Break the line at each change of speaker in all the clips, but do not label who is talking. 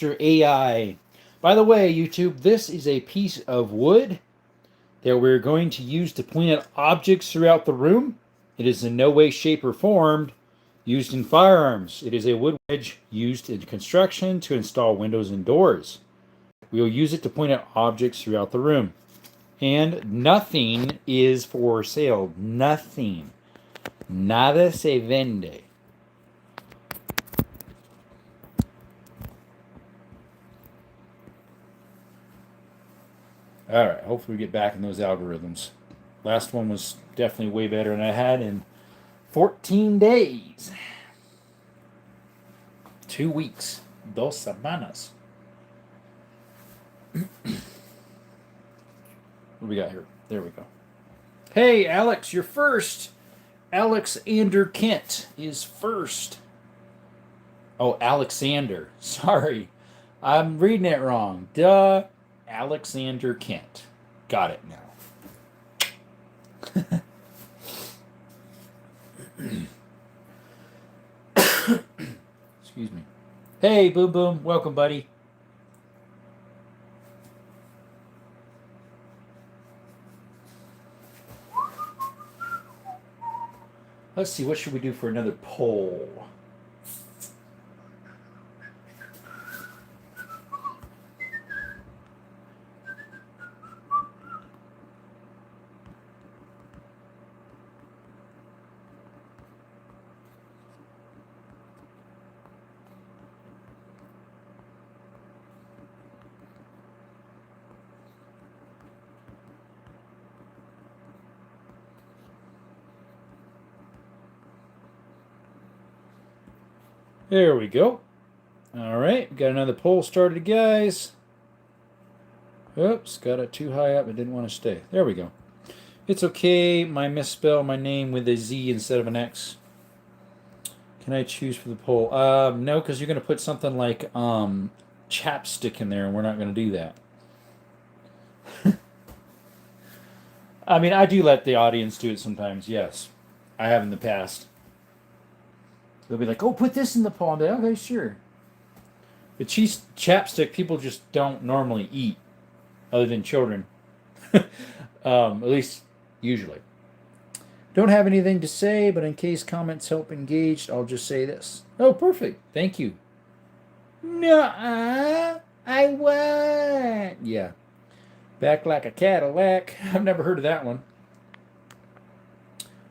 Your AI. By the way, YouTube, this is a piece of wood that we're going to use to point at objects throughout the room. It is in no way, shape, or form used in firearms. It is a wood wedge used in construction to install windows and doors. We will use it to point at objects throughout the room. And nothing is for sale. Nothing. Nada se vende. All right, hopefully we get back in those algorithms. Last one was definitely way better than I had in 14 days. 2 weeks. 2 semanas. What do we got here? There we go. Hey, Alex, you're first. Alexander Kent is first. Oh, Alexander. Sorry. I'm reading it wrong. Duh. Alexander Kent. Got it now. Excuse me. Hey, Boom Boom. Welcome, buddy. Let's see. What should we do for another poll? There we go. All right, got another poll started, guys. Oops, got it too high up. I didn't want to stay. There we go. It's okay. I misspell my name with a Z instead of an X. Can I choose for the poll? No, because you're going to put something like chapstick in there, and we're not going to do that. I mean, I do let the audience do it sometimes. Yes, I have in the past. They'll be like, "Oh, put this in the poll." I'm like, okay, sure. But cheese chapstick, people just don't normally eat, other than children. At least usually. Don't have anything to say, but in case comments help engaged, I'll just say this. Oh, perfect. Thank you. Nuh-uh. I won. Yeah. Back like a Cadillac. I've never heard of that one.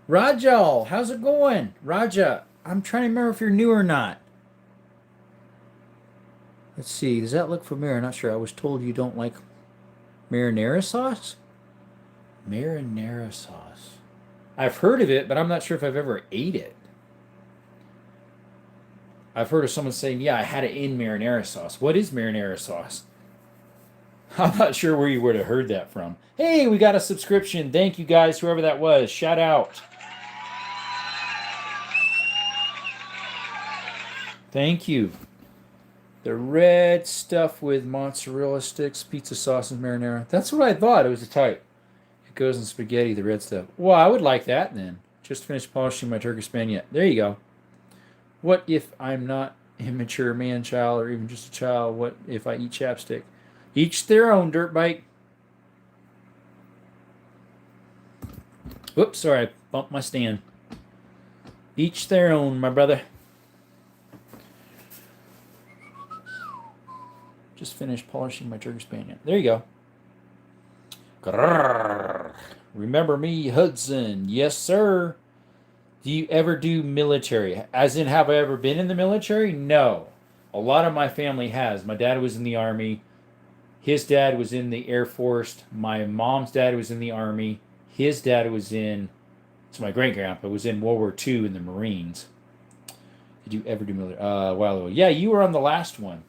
Rajal, how's it going? Raja, I'm trying to remember if you're new or not. Let's see. Does that look familiar? I'm not sure. I was told you don't like marinara sauce? Marinara sauce. I've heard of it, but I'm not sure if I've ever ate it. I've heard of someone saying, yeah, I had it in marinara sauce. What is marinara sauce? I'm not sure where you would have heard that from. Hey, we got a subscription. Thank you guys, whoever that was. Shout out. Thank you. The red stuff with mozzarella sticks, pizza sauce, and marinara. That's what I thought. It was a type. It goes in spaghetti, the red stuff. Well, I would like that then. Just finished polishing my Turkish Spaniel. There you go. What if I'm not immature man child or even just a child? What if I eat chapstick? Each their own, dirt bike. Whoops, sorry, I bumped my stand. Each their own, my brother. Just finished polishing my Turkish Spaniel. There you go. Grrr. Remember me, Hudson? Yes, sir. Do you ever do military? As in, have I ever been in the military? No. A lot of my family has. My dad was in the Army. His dad was in the Air Force. My mom's dad was in the Army. His dad was in, so my great grandpa was in World War II in the Marines. Did you ever do military? A while ago. Yeah, you were on the last one.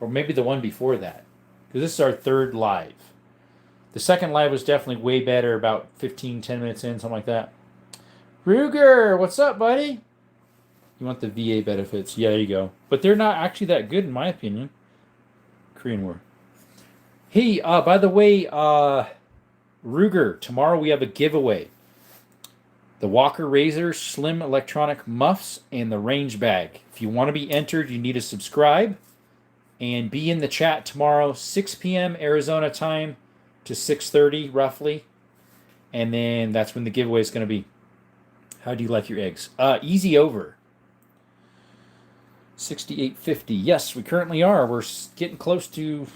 Or maybe the one before that. Because this is our third live. The second live was definitely way better, about 10 minutes in, something like that. Ruger, what's up, buddy? You want the VA benefits? Yeah, there you go. But they're not actually that good, in my opinion. Korean War. Hey, by the way, Ruger, tomorrow we have a giveaway. The Walker Razor Slim Electronic Muffs and the Range Bag. If you want to be entered, you need to subscribe. And be in the chat tomorrow, 6 p.m. Arizona time to 6:30 roughly. And then that's when the giveaway is going to be. How do you like your eggs? Easy over. 68.50. Yes, we currently are. We're getting close to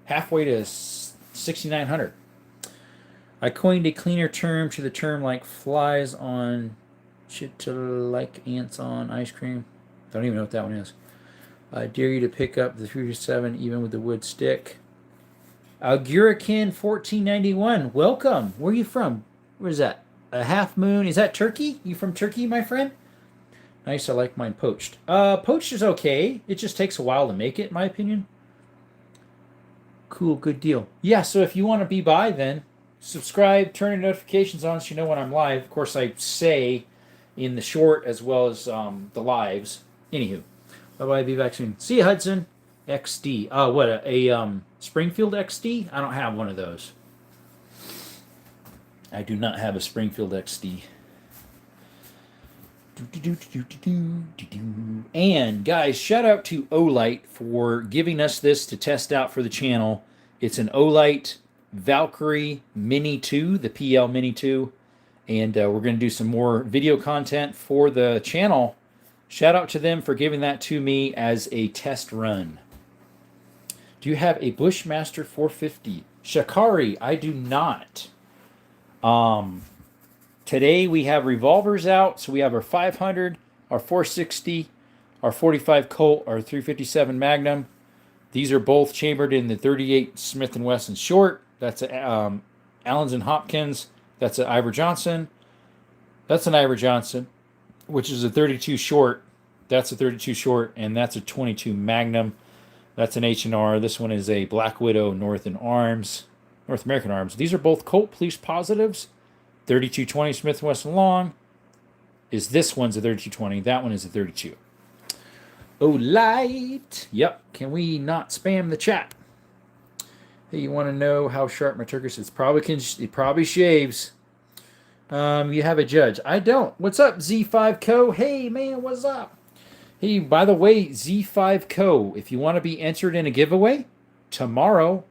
halfway to 6,900. I coined a cleaner term to the term like flies on shit to like ants on ice cream. Don't even know what that one is. I dare you to pick up the 357 even with the wood stick. Algurakin 1491. Welcome. Where are you from? Where's that? A half moon. Is that Turkey? You from Turkey, my friend? Nice. I like mine poached. Poached is okay. It just takes a while to make it, in my opinion. Cool. Good deal. Yeah. So if you want to be by, then subscribe, turn your notifications on so you know when I'm live. Of course, I say in the short as well as the lives. Anywho, bye bye. Be back soon. See you, Hudson. XD. Oh, what a Springfield XD? I don't have one of those. I do not have a Springfield XD. And guys, shout out to Olight for giving us this to test out for the channel. It's an Olight Valkyrie Mini 2, the PL Mini 2. And we're going to do some more video content for the channel. Shout out to them for giving that to me as a test run. Do you have a Bushmaster 450? Shikari, I do not. Today we have revolvers out. So we have our 500, our 460, our 45 Colt, our 357 Magnum. These are both chambered in the 38 Smith & Wesson short. That's a Allens & Hopkins. That's an Iver Johnson. That's an Iver Johnson, which is a 32 short. That's a 32 short, and that's a 22 Magnum. That's an H&R. This one is a Black Widow North American Arms. These are both Colt Police positives. 3220 Smith & Wesson long. This one's a 3220. That one is a 32. Oh, light. Yep. Can we not spam the chat? Hey, you want to know how sharp my turkey is? It probably shaves. You have a judge. I don't. What's up, Z5 Co? Hey, man, what's up? Hey, by the way, Z5 Co, if you want to be entered in a giveaway, tomorrow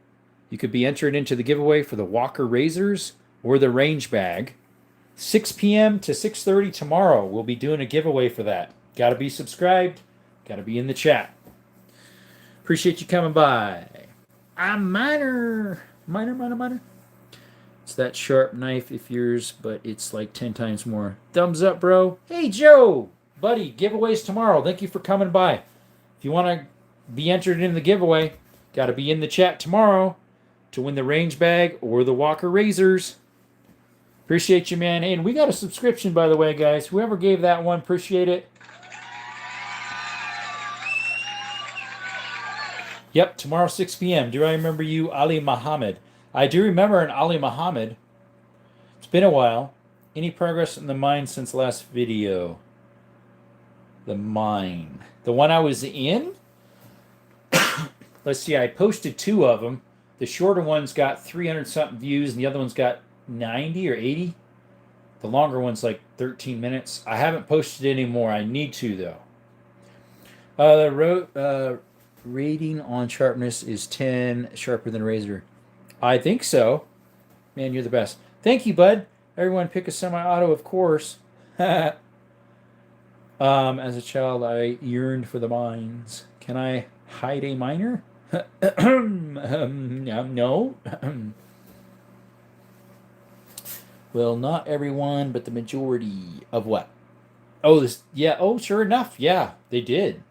you could be entered into the giveaway for the Walker Razors or the Range Bag. 6 p.m. to 6:30 tomorrow, we'll be doing a giveaway for that. Got to be subscribed. Got to be in the chat. Appreciate you coming by. I'm Miner. Miner. It's that sharp knife if yours, but it's like 10 times more. Thumbs up, bro. Hey, Joe. Buddy, giveaways tomorrow. Thank you for coming by. If you want to be entered in the giveaway, got to be in the chat tomorrow to win the Range Bag or the Walker Razors. Appreciate you, man. And we got a subscription, by the way, guys. Whoever gave that one, appreciate it. Yep, tomorrow 6 p.m. Do I remember you, Ali Muhammad? I do remember an Ali Muhammad. It's been a while. Any progress in the mine since last video? The mine. The one I was in? Let's see, I posted 2 of them. The shorter one's got 300-something views, and the other one's got 90 or 80. The longer one's like 13 minutes. I haven't posted any more. I need to, though. The rating on sharpness is 10, sharper than a razor. I think so. Man, you're the best. Thank you, bud. Everyone pick a semi-auto, of course. As a child, I yearned for the mines. Can I hide a miner? No. Well, not everyone, but the majority of what? Oh, this. Yeah. Oh, sure enough. Yeah, they did.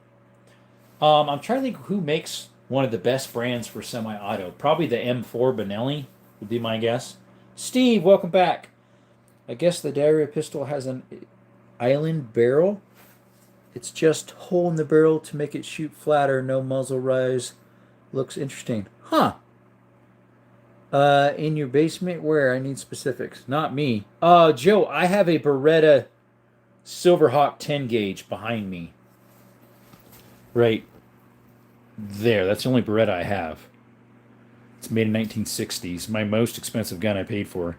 I'm trying to think who makes one of the best brands for semi-auto. Probably the M4 Benelli would be my guess. Steve, welcome back. I guess the diarrhea pistol has an island barrel. It's just hole in the barrel to make it shoot flatter, no muzzle rise. Looks interesting. Huh. In your basement where? I need specifics. Not me. Joe, I have a Beretta Silverhawk 10 gauge behind me. Right there. That's the only Beretta I have. It's made in 1960s. My most expensive gun I paid for.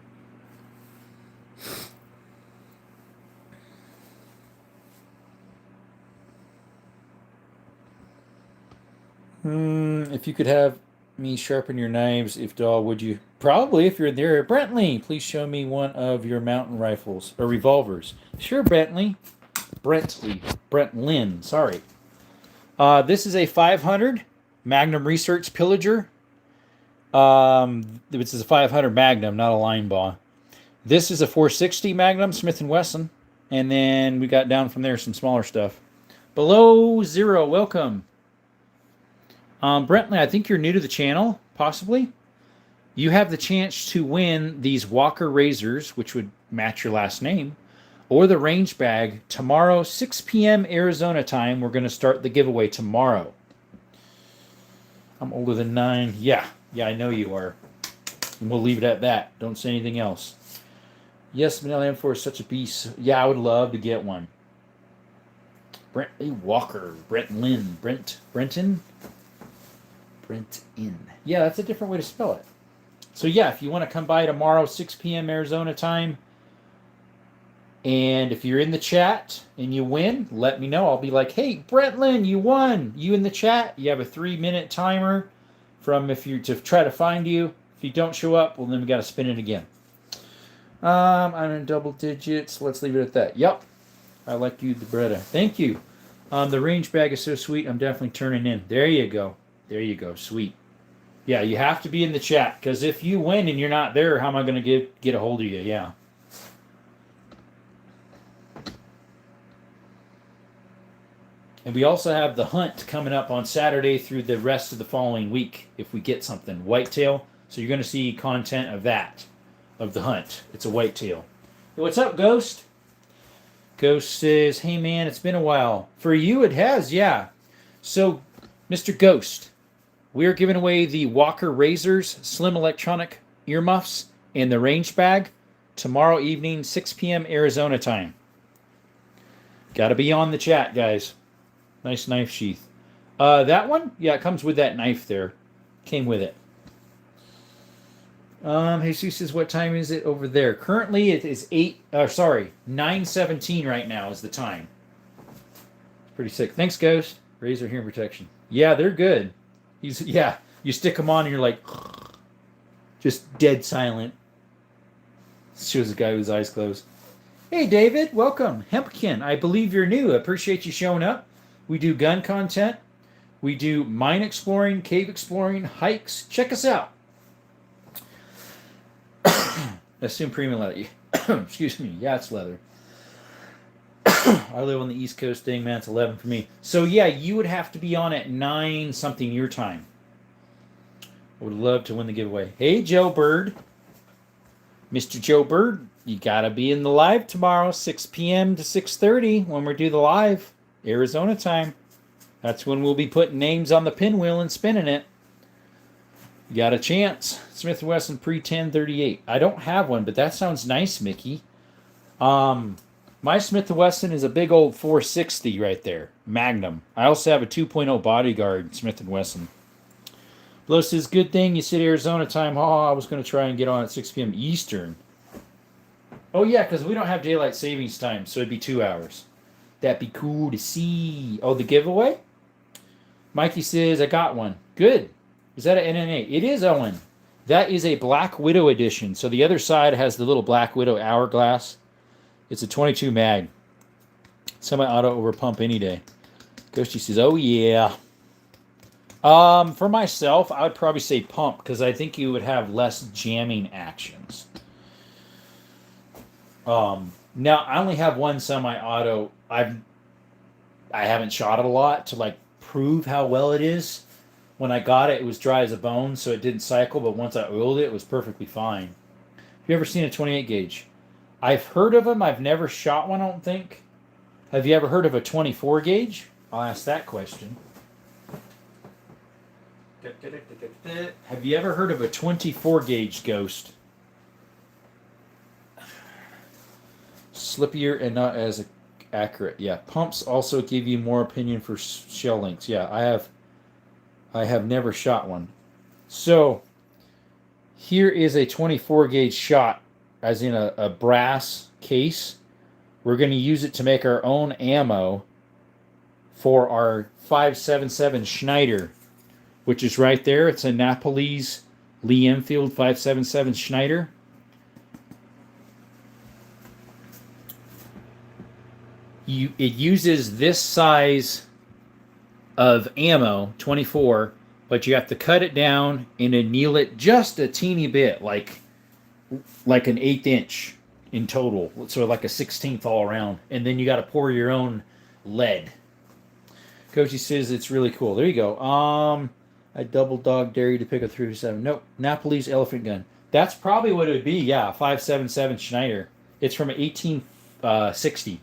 If you could have me sharpen your knives, if doll, would you? Probably, if you're there. Brentley, please show me one of your mountain rifles or revolvers. Sure, Brentley. Brentlin, sorry. This is a 500 Magnum Research Pillager. This is a 500 Magnum, not a line ball. This is a 460 Magnum Smith & Wesson. And then we got down from there some smaller stuff. Below Zero, welcome. Brentley, I think you're new to the channel, possibly. You have the chance to win these Walker Razors, which would match your last name, or the range bag tomorrow, 6 p.m. Arizona time. We're going to start the giveaway tomorrow. I'm older than 9. Yeah, I know you are. And we'll leave it at that. Don't say anything else. Yes, Manila M4 is such a beast. Yeah, I would love to get one. Brentley Walker. Brenton. Yeah, that's a different way to spell it. So yeah, if you want to come by tomorrow, 6 p.m. Arizona time, and if you're in the chat and you win, let me know. I'll be like, hey, Brentlin, you won. You in the chat. You have a 3-minute timer from if you to try to find you. If you don't show up, well, then we got to spin it again. I'm in double digits. Let's leave it at that. Yep. I like you, the Bretta. Thank you. The range bag is so sweet. I'm definitely turning in. There you go. Sweet. Yeah, you have to be in the chat, because if you win and you're not there, how am I going to get a hold of you? Yeah. And we also have the hunt coming up on Saturday through the rest of the following week if we get something. Whitetail. So you're going to see content of that, of the hunt. It's a whitetail. Hey, what's up, Ghost? Ghost says, hey, man, it's been a while. For you, it has, yeah. So, Mr. Ghost, we are giving away the Walker Razors Slim Electronic Earmuffs and the range bag tomorrow evening, 6 p.m. Arizona time. Got to be on the chat, guys. Nice knife sheath. That one? Yeah, it comes with that knife there. Came with it. Jesus says, what time is it over there? Currently, it is 9:17 right now is the time. Pretty sick. Thanks, Ghost. Razor hearing protection. Yeah, they're good. You stick them on and you're like, just dead silent. Shows a guy with his eyes closed. Hey, David, welcome. Hempkin, I believe you're new. I appreciate you showing up. We do gun content. We do mine exploring, cave exploring, hikes. Check us out. Assume premium leather. Excuse me. Yeah, it's leather. I live on the East Coast thing, man. It's 11 for me. So, yeah, you would have to be on at 9 something your time. I would love to win the giveaway. Hey, Joe Bird. Mr. Joe Bird, you got to be in the live tomorrow, 6 p.m. to 6:30 when we do the live, Arizona time. That's when we'll be putting names on the pinwheel and spinning it. You got a chance. Smith & Wesson pre-1038. I don't have one, but that sounds nice, Mickey. My Smith & Wesson is a big old 460 right there. Magnum. I also have a 2.0 Bodyguard Smith & Wesson. Blow says, good thing you said Arizona time. Oh, I was going to try and get on at 6 p.m. Eastern. Oh, yeah, because we don't have daylight savings time, so it'd be 2 hours. That'd be cool to see. Oh, the giveaway? Mikey says, I got one. Good. Is that an NNA? It is, Owen. That is a Black Widow edition. So the other side has the little Black Widow hourglass. It's a 22 mag. Semi-auto over pump any day. Ghosty says, oh, yeah. For myself, I would probably say pump, because I think you would have less jamming actions. Now, I only have one semi-auto. I haven't shot it a lot to, like, prove how well it is. When I got it, it was dry as a bone, so it didn't cycle, but once I oiled it, it was perfectly fine. Have you ever seen a 28 gauge? I've heard of them. I've never shot one, I don't think. Have you ever heard of a 24 gauge? I'll ask that question. Have you ever heard of a 24 gauge Ghost? Slippier and not as accurate. Yeah, pumps also give you more opinion for shell lengths. Yeah, I have never shot one. So, here is a 24 gauge shot, as in a brass case. We're going to use it to make our own ammo for our 5.77 Schneider. which is right there. It's a Napoli's Lee Enfield 5.77 Schneider. It uses this size of ammo, 24, but you have to cut it down and anneal it just a teeny bit, like an 1/8 inch in total, so like a 16th all around, and then you got to pour your own lead. Coachy says it's really cool. There you go. I double dog dare you to pick a 357. Nope, Napoli's elephant gun. That's probably what it would be. Yeah, 5.77 Schneider. It's from 1860,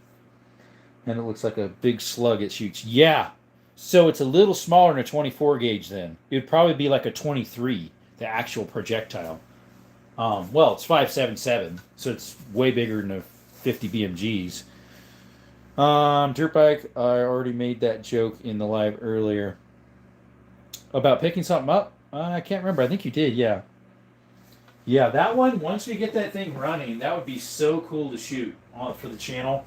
and it looks like a big slug it shoots. Yeah, so it's a little smaller than a 24 gauge. Then it would probably be like a 23, the actual projectile. Well, it's 5.77, so it's way bigger than a 50 BMGs. Dirt bike. I already made that joke in the live earlier about picking something up. I can't remember. I think you did. Yeah. Yeah, that one. Once we get that thing running, that would be so cool to shoot for the channel.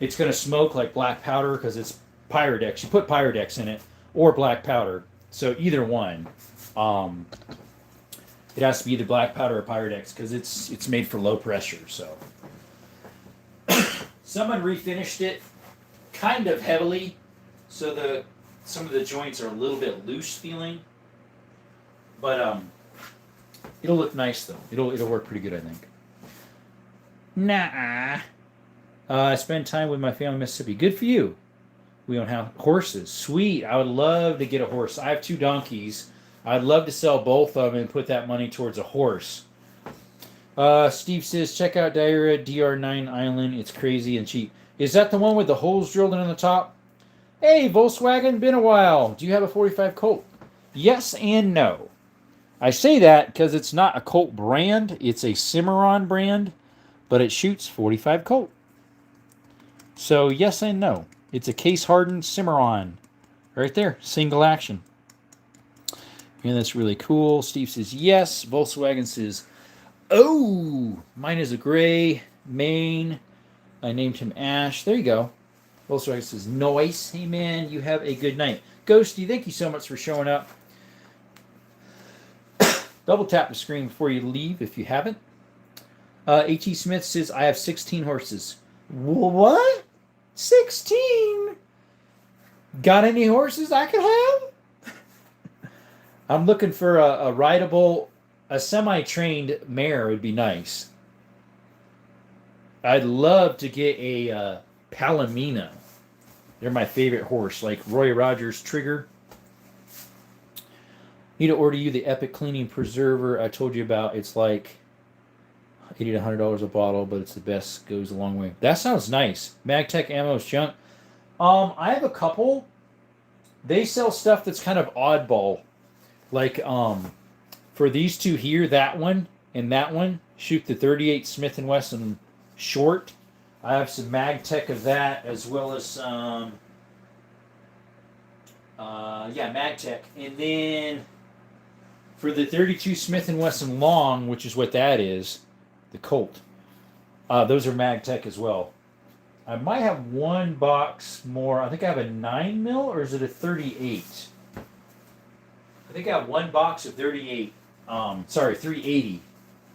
It's gonna smoke like black powder because it's Pyrodex. You put Pyrodex in it or black powder, so either one. It has to be either black powder or Pyrodex because it's made for low pressure. So someone refinished it kind of heavily, so some of the joints are a little bit loose feeling, but it'll look nice though. It'll work pretty good, I think. Nah. I spend time with my family in Mississippi. Good for you. We don't have horses. Sweet. I would love to get a horse. I have 2 donkeys. I'd love to sell both of them and put that money towards a horse. Steve says, check out Dyra DR9 Island. It's crazy and cheap. Is that the one with the holes drilled in on the top? Hey, Volkswagen, been a while. Do you have a 45 Colt? Yes and no. I say that because it's not a Colt brand. It's a Cimarron brand, but it shoots 45 Colt. So yes and no. It's a case-hardened Cimarron. Right there, single action. And that's really cool. Steve says yes. Volkswagen says, oh, mine is a gray Maine. I named him Ash. There you go. Volkswagen says nice. Hey man, you have a good night. Ghosty, thank you so much for showing up. Double tap the screen before you leave if you haven't. H.E. Smith says I have 16 horses. What? 16? Got any horses I could have? I'm looking for a rideable, a semi-trained mare would be nice. I'd love to get a Palomino. They're my favorite horse, like Roy Rogers Trigger. Need to order you the Epic Cleaning Preserver I told you about. It's like $80 to $100 a bottle, but it's the best. Goes a long way. That sounds nice. Magtech Ammo's junk. I have a couple. They sell stuff that's kind of oddball. Like, for these two here, that one and that one, shoot the 38 Smith & Wesson short. I have some Magtech of that, as well as some, Magtech. And then, for the 32 Smith & Wesson long, which is what that is, the Colt, those are Magtech as well. I might have one box more. I think I have a 9mm, or is it a 38? I think I have one box of 38. 380.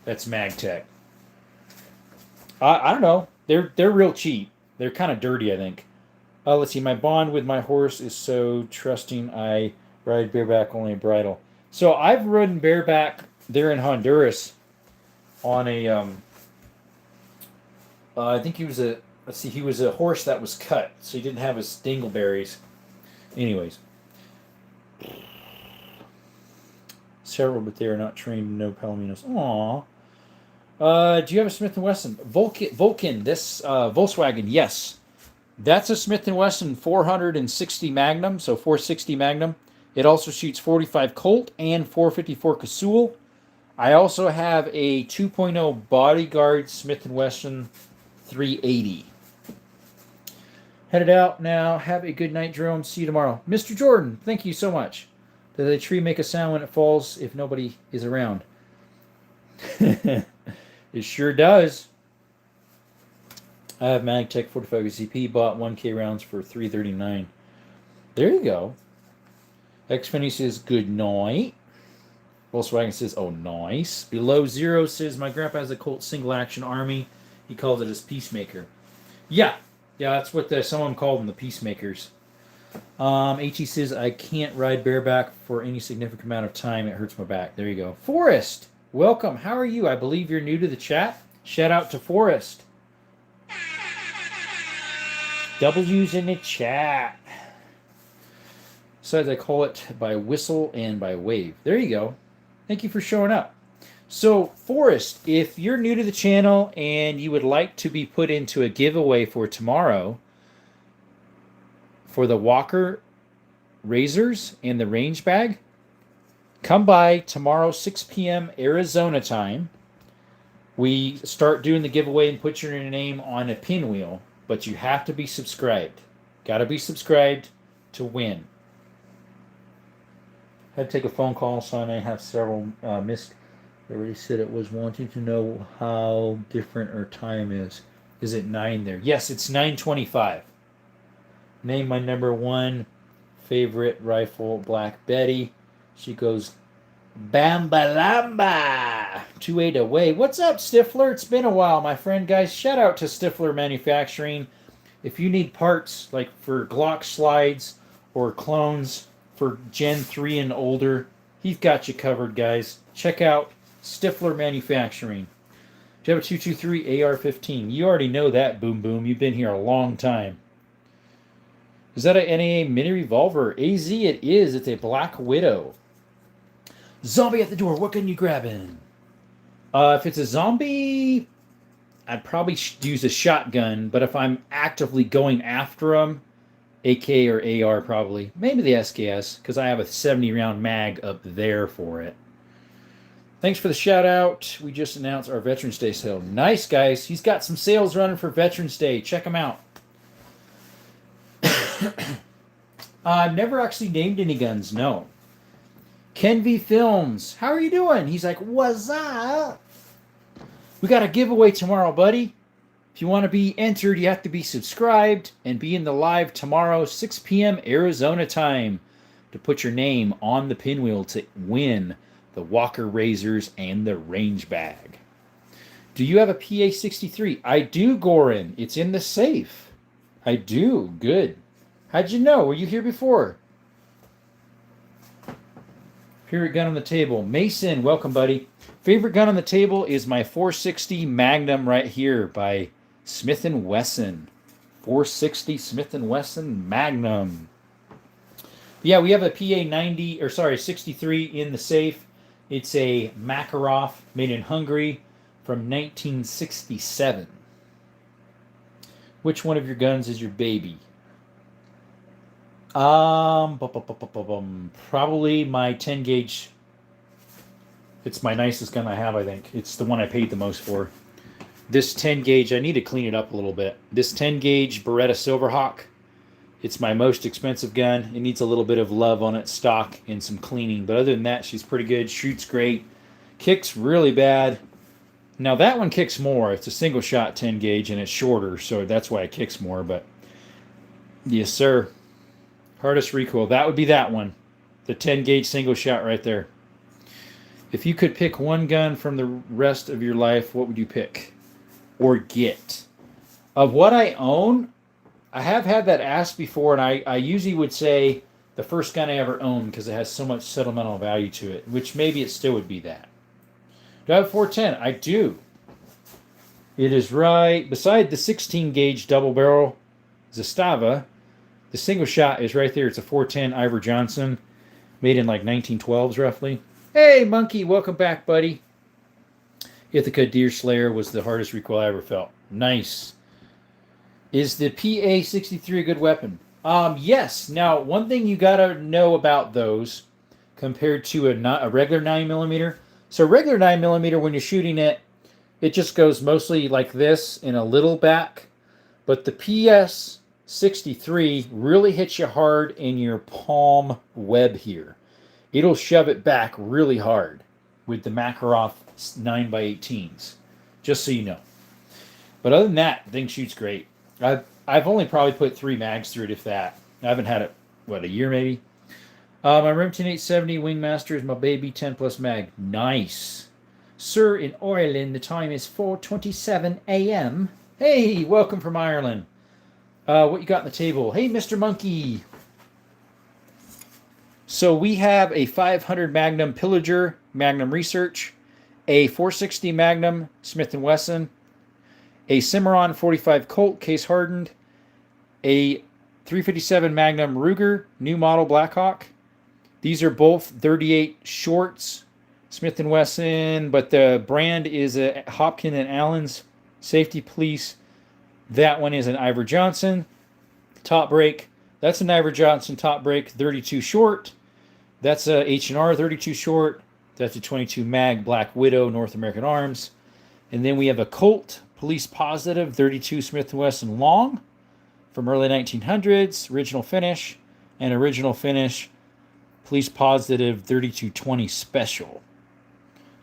That's Magtech. I don't know. They're real cheap. They're kind of dirty, I think. Let's see. My bond with my horse is so trusting. I ride bareback only bridle. So I've ridden bareback there in Honduras on a. I think he was a. Let's see. He was a horse that was cut, so he didn't have his dingleberries. Anyways. Several, but they are not trained. No Palominos. Aww. Do you have a Smith & Wesson? Vulcan. This Volkswagen. Yes. That's a Smith & Wesson 460 Magnum. So 460 Magnum. It also shoots 45 Colt and 454 Casull. I also have a 2.0 Bodyguard Smith & Wesson 380. Headed out now. Have a good night, Jerome. See you tomorrow. Mr. Jordan, thank you so much. Does a tree make a sound when it falls if nobody is around? It sure does. I have Magtech 45 CP. Bought 1K rounds for $339. There you go. Xfinity says good night. Volkswagen says, oh, nice. Below Zero says, my grandpa has a Colt single action army. He calls it his Peacemaker. Yeah, that's what someone called them, the Peacemakers. HE says, I can't ride bareback for any significant amount of time. It hurts my back. There you go. Forrest, welcome. How are you? I believe you're new to the chat. Shout out to Forrest. W's in the chat. Besides, I call it by whistle and by wave. There you go. Thank you for showing up. So, Forrest, if you're new to the channel and you would like to be put into a giveaway for tomorrow for the Walker Razors and the range bag, come by tomorrow, 6 p.m. Arizona time. We start doing the giveaway and put your name on a pinwheel, but you have to be subscribed. Got to be subscribed to win. Had to take a phone call, so I may have several missed. They already said it was wanting to know how different our time is. Is it 9 there? Yes, it's 9:25. Name my number one favorite rifle, Black Betty. She goes, Bambalamba! 2-8 away. What's up, Stifler? It's been a while, my friend, guys. Shout out to Stifler Manufacturing. If you need parts like for Glock slides or clones for Gen 3 and older, he's got you covered, guys. Check out Stifler Manufacturing. Do you have a 223 AR-15? You already know that, Boom Boom. You've been here a long time. Is that a NAA mini revolver? AZ it is. It's a Black Widow. Zombie at the door. What can you grab in? If it's a zombie, I'd probably use a shotgun. But if I'm actively going after them, AK or AR probably. Maybe the SKS, because I have a 70-round mag up there for it. Thanks for the shout out. We just announced our Veterans Day sale. Nice, guys. He's got some sales running for Veterans Day. Check them out. I've never actually named any guns, no. Ken V Films, how are you doing? He's like, what's up? We got a giveaway tomorrow, buddy. If you want to be entered, you have to be subscribed and be in the live tomorrow, 6 p.m. Arizona time, to put your name on the pinwheel to win the Walker Razors and the range bag. Do you have a PA-63? I do, Gorin. It's in the safe. I do. Good. How'd you know? Were you here before? Favorite gun on the table. Mason, welcome, buddy. Favorite gun on the table is my 460 Magnum right here by Smith & Wesson. 460 Smith & Wesson Magnum. Yeah, we have a PA 63 in the safe. It's a Makarov made in Hungary from 1967. Which one of your guns is your baby? Probably my 10 gauge. It's my nicest gun I have, I think. It's the one I paid the most for. This 10 gauge, I need to clean it up a little bit. This 10 gauge Beretta Silverhawk, it's my most expensive gun. It needs a little bit of love on its stock and some cleaning. But other than that, she's pretty good. Shoots great. Kicks really bad. Now that one kicks more. It's a single shot 10 gauge and it's shorter, so that's why it kicks more. But yes, sir. Hardest recoil. That would be that one. The 10 gauge single shot right there. If you could pick one gun from the rest of your life, what would you pick? Or get? Of what I own, I have had that asked before, and I usually would say the first gun I ever owned because it has so much sentimental value to it, which maybe it still would be that. Do I have a 410? I do. It is right beside the 16 gauge double barrel Zastava. The single shot is right there. It's a 410 Ivor Johnson, made in like 1912s roughly. Hey, Monkey, welcome back, buddy. Ithaca Deerslayer was the hardest recoil I ever felt. Nice. Is the PA-63 a good weapon? Yes. Now, one thing you got to know about those compared to a regular 9mm. So regular 9mm, when you're shooting it, it just goes mostly like this in a little back. But the PS-63 really hits you hard in your palm web here. It'll shove it back really hard with the Makarov 9x18s, just so you know. But other than that, the thing shoots great. I've only probably put 3 mags through it, if that. I haven't had it, a year maybe? My Remington 870 Wingmaster is my baby 10 plus mag. Nice. Sir, in Ireland, the time is 4:27 a.m. Hey, welcome from Ireland. What you got on the table? Hey, Mr. Monkey. So we have a 500 Magnum Pillager Magnum Research, a 460 Magnum Smith & Wesson, a Cimarron 45 Colt case hardened, a 357 Magnum Ruger new model Blackhawk. These are both 38 shorts, Smith & Wesson, but the brand is a Hopkins and Allen's Safety Police. That one is an Iver Johnson top break. That's an Iver Johnson top break 32 short. That's a H&R 32 short. That's a 22 mag Black Widow North American Arms. And then we have a Colt Police Positive 32 Smith & Wesson long from early 1900s, original finish, and original finish Police Positive 3220 Special.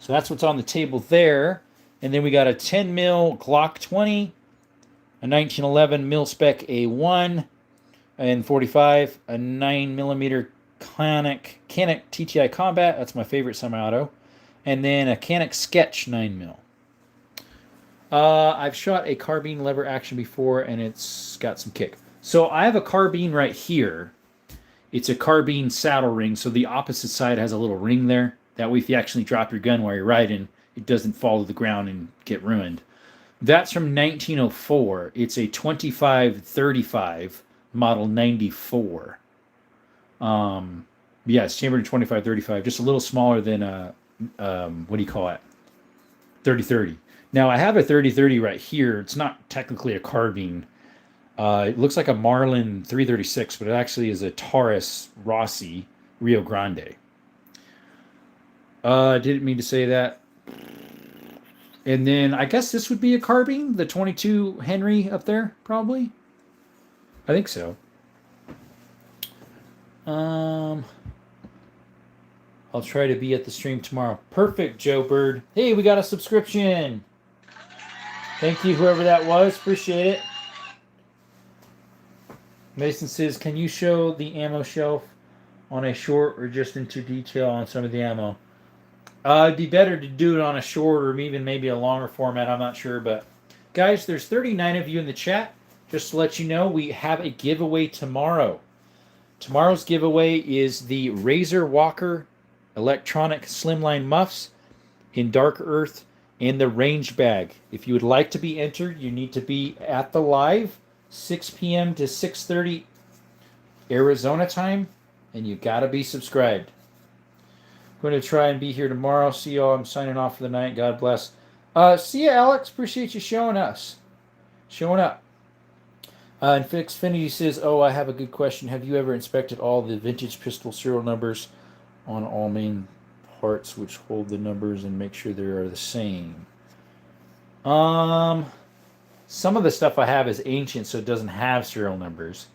So that's what's on the table there. And then we got a 10 mil Glock 20, a 1911 mil spec A1 and 45, a 9 millimeter Canik TTI Combat. That's my favorite semi-auto. And then a Canik Sketch 9 mil. I've shot a carbine lever action before, and it's got some kick. So I have a carbine right here. It's a carbine saddle ring, so the opposite side has a little ring there. That way, if you actually drop your gun while you're riding, it doesn't fall to the ground and get ruined. That's from 1904. It's a 2535 model 94. Yeah, it's chambered in 2535, just a little smaller than what do you call it? 3030. Now I have a 3030 right here. It's not technically a carbine. It looks like a Marlin 336, but it actually is a Taurus Rossi Rio Grande. Didn't mean to say that. And then I guess this would be a carbine, the 22 Henry up there, probably. I think so. I'll try to be at the stream tomorrow. Perfect, Joe Bird. Hey, we got a subscription. Thank you, whoever that was. Appreciate it. Mason says, can you show the ammo shelf on a short or just into detail on some of the ammo? It'd be better to do it on a short or even maybe a longer format. I'm not sure. But, guys, there's 39 of you in the chat. Just to let you know, we have a giveaway tomorrow. Tomorrow's giveaway is the Razor Walker electronic slimline muffs in dark earth and the range bag. If you would like to be entered, you need to be at the live 6 p.m. to 6:30 Arizona time, and you got to be subscribed. I'm going to try and be here tomorrow. See y'all. I'm signing off for the night. God bless. See ya, Alex. Appreciate you showing up. And Fixfinity says, oh, I have a good question. Have you ever inspected all the vintage pistol serial numbers on all main parts which hold the numbers and make sure they are the same? Some of the stuff I have is ancient, so it doesn't have serial numbers.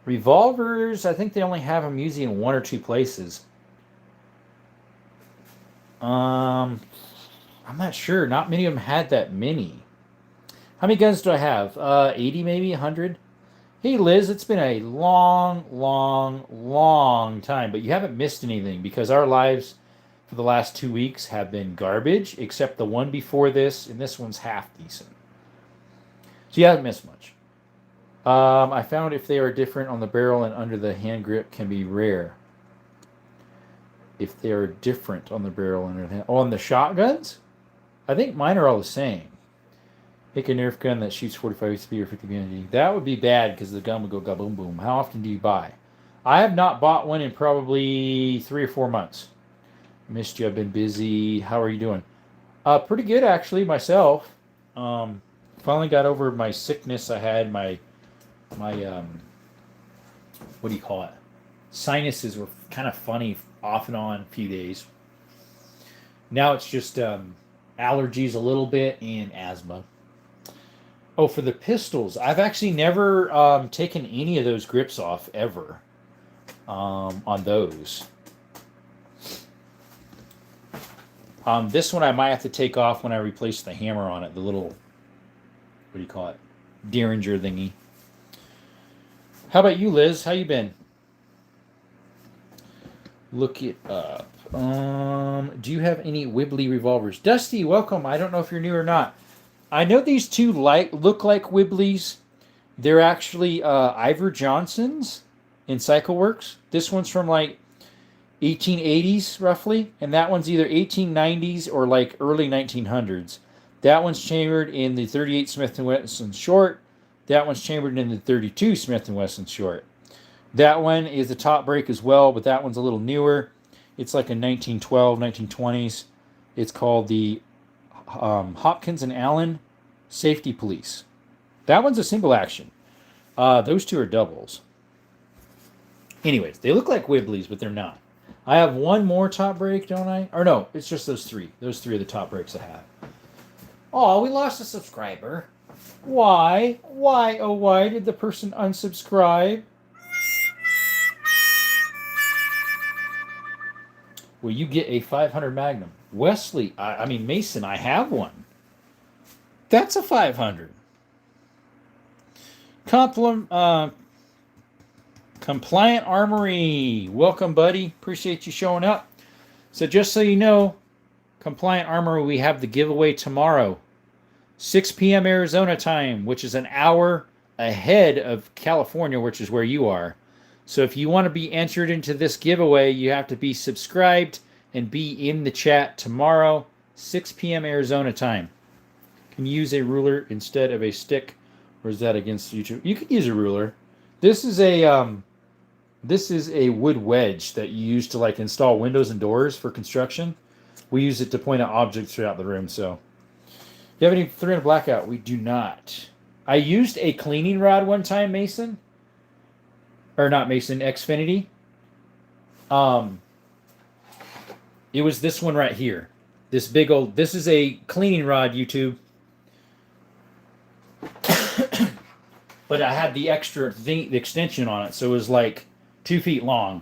Revolvers, I think they only have them usually in one or two places. I'm not sure. Not many of them had that many. How many guns do I have? 80 maybe? 100? Hey, Liz, it's been a long time, but you haven't missed anything because our lives for the last 2 weeks have been garbage, except the one before this, and this one's half decent. So you haven't missed much. I found if they are different on the barrel and under the hand grip can be rare. If they are different on the barrel and under the hand... Oh, on the shotguns? I think mine are all the same. Pick a Nerf gun that shoots 45 speed or 50 BMG. That would be bad because the gun would go gaboom boom. How often do you buy? I have not bought one in probably 3 or 4 months. Missed you. I've been busy. How are you doing? Pretty good actually myself. Finally got over my sickness. I had my what do you call it? Sinuses were kind of funny off and on a few days. Now it's just allergies a little bit and asthma. Oh, for the pistols, I've actually never taken any of those grips off ever on those. This one I might have to take off when I replace the hammer on it, the little, what do you call it, Derringer thingy. How about you, Liz? How you been? Look it up. Do you have any Wibbly revolvers? Dusty, welcome. I don't know if you're new or not. I know these two look like Wibblies. They're actually Ivor Johnson's in CycleWorks. This one's from like 1880s roughly, and that one's either 1890s or like early 1900s. That one's chambered in the 38 Smith & Wesson short. That one's chambered in the 32 Smith & Wesson short. That one is the top break as well, but that one's a little newer. It's like a 1912, 1920s. It's called the Hopkins and Allen Safety Police. That one's a single action. Those two are doubles. Anyways, they look like Wibblies, but they're not. I have one more top break, don't I? Or no, it's just those three. Those three are the top breaks I have. Oh, we lost a subscriber. Why? Why, oh why did the person unsubscribe? Well, you get a 500 Magnum. Wesley, I mean Mason, I have one. That's a 500. Compliant Armory. Welcome, buddy. Appreciate you showing up. So just so you know, Compliant Armory, we have the giveaway tomorrow. 6 p.m. Arizona time, which is an hour ahead of California, which is where you are. So if you want to be entered into this giveaway, you have to be subscribed and be in the chat tomorrow, 6 p.m. Arizona time. Can you use a ruler instead of a stick, or is that against YouTube? You could use a ruler. This is a wood wedge that you use to like install windows and doors for construction. We use it to point at objects throughout the room. So, you have any 300 blackout? We do not. I used a cleaning rod one time, Mason. Or not Mason, Xfinity. It was this one right here. This big old, this is a cleaning rod, YouTube. But I had the extra thing, the extension on it, so it was like 2 feet long.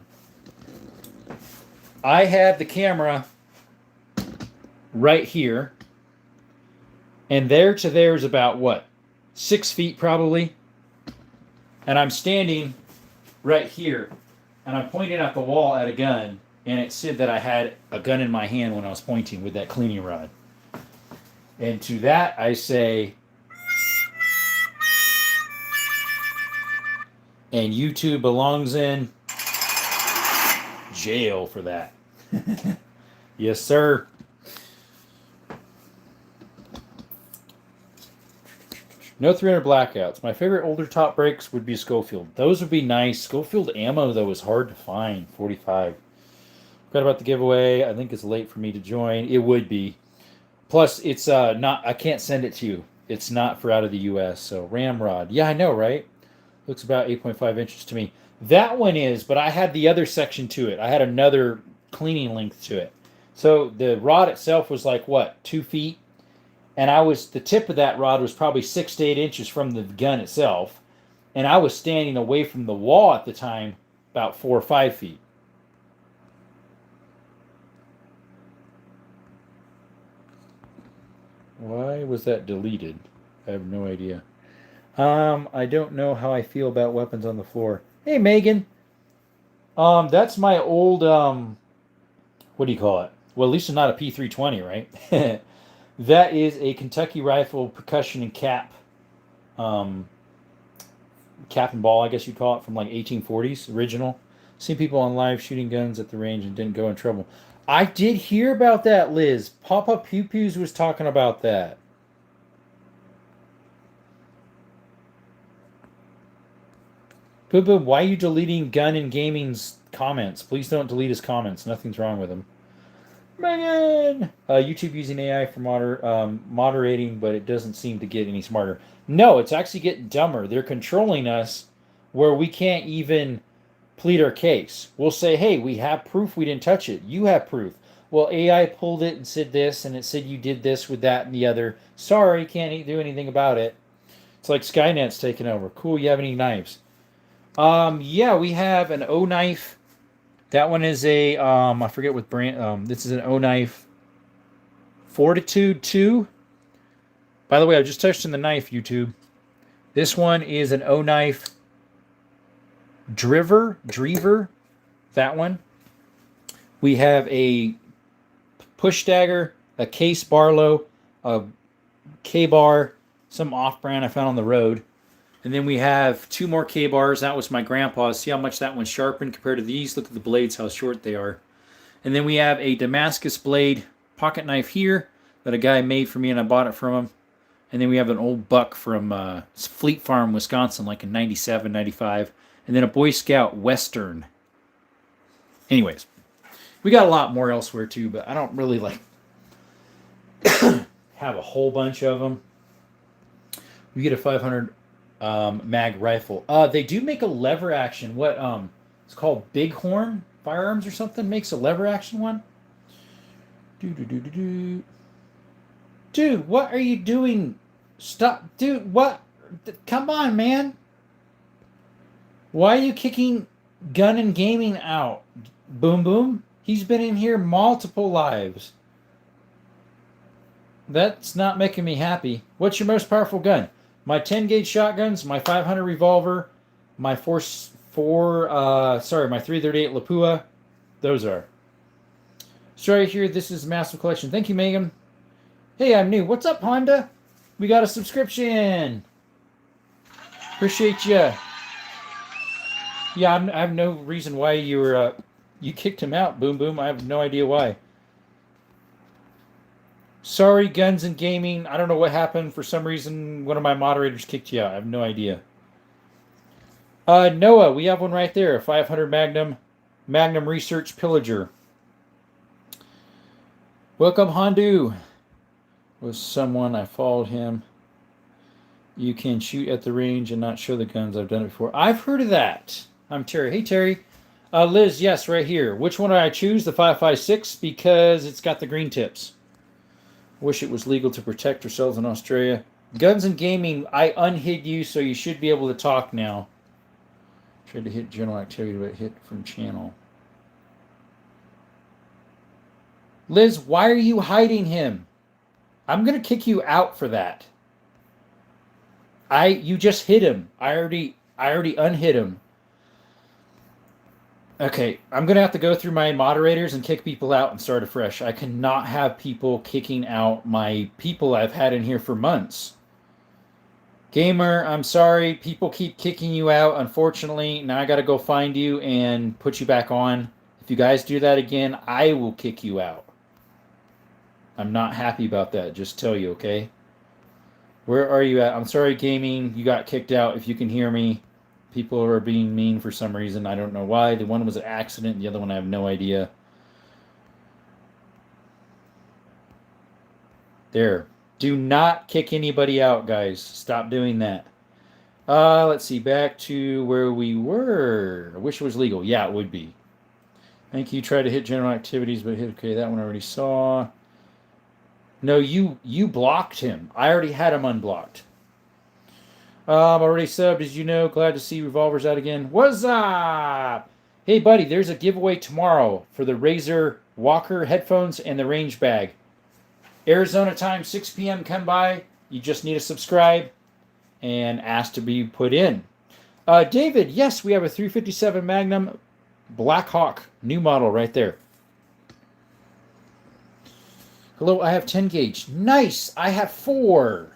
I had the camera right here, and there to there is about what, 6 feet probably, and I'm standing right here, and I'm pointing at the wall at a gun, and it said that I had a gun in my hand when I was pointing with that cleaning rod. And to that I say, and YouTube belongs in jail for that. Yes, sir. No 300 blackouts. My favorite older top breaks would be Schofield. Those would be nice. Schofield ammo, though, is hard to find. 45. Forgot about the giveaway. I think it's late for me to join. It would be. Plus, it's not. I can't send it to you. It's not for out of the U.S. So, Ramrod. Yeah, I know, right? Looks about 8.5 inches to me. That one is, but I had the other section to it. I had another cleaning length to it. So, the rod itself was like, what, 2 feet? And the tip of that rod was probably 6 to 8 inches from the gun itself. And I was standing away from the wall at the time about 4 or 5 feet. Why was that deleted? I have no idea. I don't know how I feel about weapons on the floor. Hey, Megan. That's my old, what do you call it? Well, at least it's not a P320, right? That is a Kentucky Rifle percussion and cap. Cap and ball, I guess you'd call it, from like 1840s, original. Seen people on live shooting guns at the range and didn't go in trouble. I did hear about that, Liz. Papa Pew Pews was talking about that. Boo-boo, why are you deleting Gun and Gaming's comments? Please don't delete his comments. Nothing's wrong with him. Man! YouTube using AI for moderating, but it doesn't seem to get any smarter. No, it's actually getting dumber. They're controlling us where we can't even plead our case. We'll say, hey, we have proof we didn't touch it. You have proof. Well, AI pulled it and said this, and it said you did this with that and the other. Sorry, can't do anything about it. It's like Skynet's taking over. Cool, you have any knives? Yeah, we have an O knife. That one is a, I forget what brand, this is an O knife Fortitude 2. By the way, I just touched on the knife, YouTube. This one is an O knife Drever, that one. We have a push dagger, a Case Barlow, a K-bar, some off-brand I found on the road. And then we have two more K-bars. That was my grandpa's. See how much that one's sharpened compared to these? Look at the blades, how short they are. And then we have a Damascus blade pocket knife here that a guy made for me and I bought it from him. And then we have an old buck from Fleet Farm, Wisconsin, like in 97, 95. And then a Boy Scout Western. Anyways, we got a lot more elsewhere too, but I don't really like have a whole bunch of them. We get a 500 mag rifle. They do make a lever action. What it's called Bighorn Firearms or something makes a lever action one. Dude, what are you doing? Stop, dude. What? Come on, man. Why are you kicking Gun and Gaming out? Boom Boom. He's been in here multiple lives. That's not making me happy. What's your most powerful gun? My 10 gauge shotguns, my 500 revolver, my my 338 Lapua. Those are. So right here, this is Massive Collection. Thank you, Megan. Hey, I'm new. What's up, Honda? We got a subscription. Appreciate you. Yeah, I have no reason why you kicked him out, Boom Boom. I have no idea why. Sorry, Guns and Gaming. I don't know what happened. For some reason, one of my moderators kicked you out. I have no idea. Noah, we have one right there. A 500 Magnum Research Pillager. Welcome, Hondu. Was someone, I followed him. You can shoot at the range and not show the guns. I've done it before. I've heard of that. I'm Terry. Hey, Terry. Liz, yes, right here. Which one do I choose? The 5.56 because it's got the green tips. Wish it was legal to protect yourselves in Australia. Guns and Gaming, I unhid you, so you should be able to talk now. Tried to hit general activity, but hit from channel. Liz, why are you hiding him? I'm going to kick you out for that. You just hit him. I already unhid him. Okay, I'm going to have to go through my moderators and kick people out and start afresh. I cannot have people kicking out my people I've had in here for months. Gamer, I'm sorry. People keep kicking you out. Unfortunately, now I got to go find you and put you back on. If you guys do that again, I will kick you out. I'm not happy about that. Just tell you, okay? Where are you at? I'm sorry, Gaming. You got kicked out. If you can hear me. People are being mean for some reason. I don't know why. The one was an accident. The other one I have no idea. There. Do not kick anybody out, guys. Stop doing that. Let's see. Back to where we were. I wish it was legal. Yeah, it would be. Thank you. Try to hit general activities, but hit. Okay, that one I already saw. No, you blocked him. I already had him unblocked. Already subbed, as you know. Glad to see Revolver's out again. What's up? Hey, buddy, there's a giveaway tomorrow for the Razer Walker headphones and the range bag. Arizona time, 6 p.m. Come by. You just need to subscribe and ask to be put in. David, yes, we have a 357 Magnum Blackhawk. New model right there. Hello, I have 10 gauge. Nice! I have 4.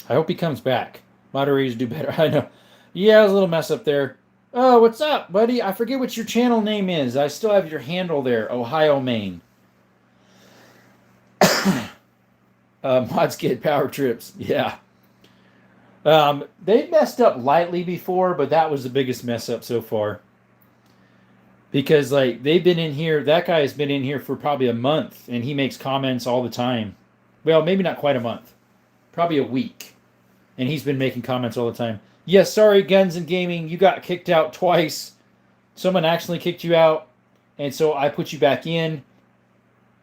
I hope he comes back. Moderators do better. I know. Yeah, it was a little mess up there. Oh, what's up, buddy? I forget what your channel name is. I still have your handle there. Ohio, Maine. Mods get power trips. Yeah. They messed up lightly before, but that was the biggest mess up so far. Because, like, they've been in here. That guy has been in here for probably a month, and he makes comments all the time. Well, maybe not quite a month. Probably a week. And he's been making comments all the time. Yes, sorry, Guns and Gaming. You got kicked out twice. Someone accidentally kicked you out. And so I put you back in.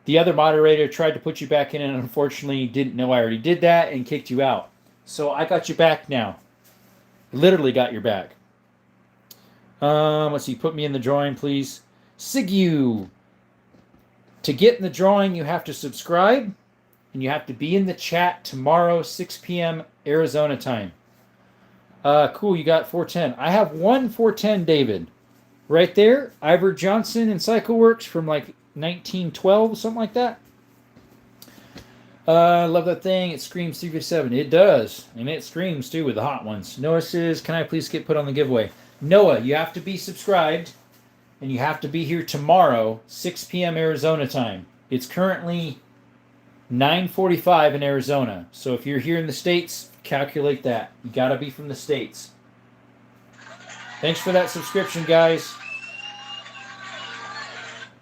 The other moderator tried to put you back in and unfortunately didn't know I already did that and kicked you out. So I got you back now. Literally got your back. Let's see. Put me in the drawing, please. Sigu. To get in the drawing, you have to subscribe. And you have to be in the chat tomorrow, 6 p.m. Arizona time. Cool, you got 410. I have one 410, David. Right there, Ivor Johnson and CycleWorks from like 1912, something like that. I love that thing. It screams 357. It does. And it screams too with the hot ones. Noah says, can I please get put on the giveaway? Noah, you have to be subscribed and you have to be here tomorrow, 6 p.m. Arizona time. It's currently 9:45 in Arizona. So if you're here in the States, calculate that. You got to be from the States. Thanks for that subscription, guys.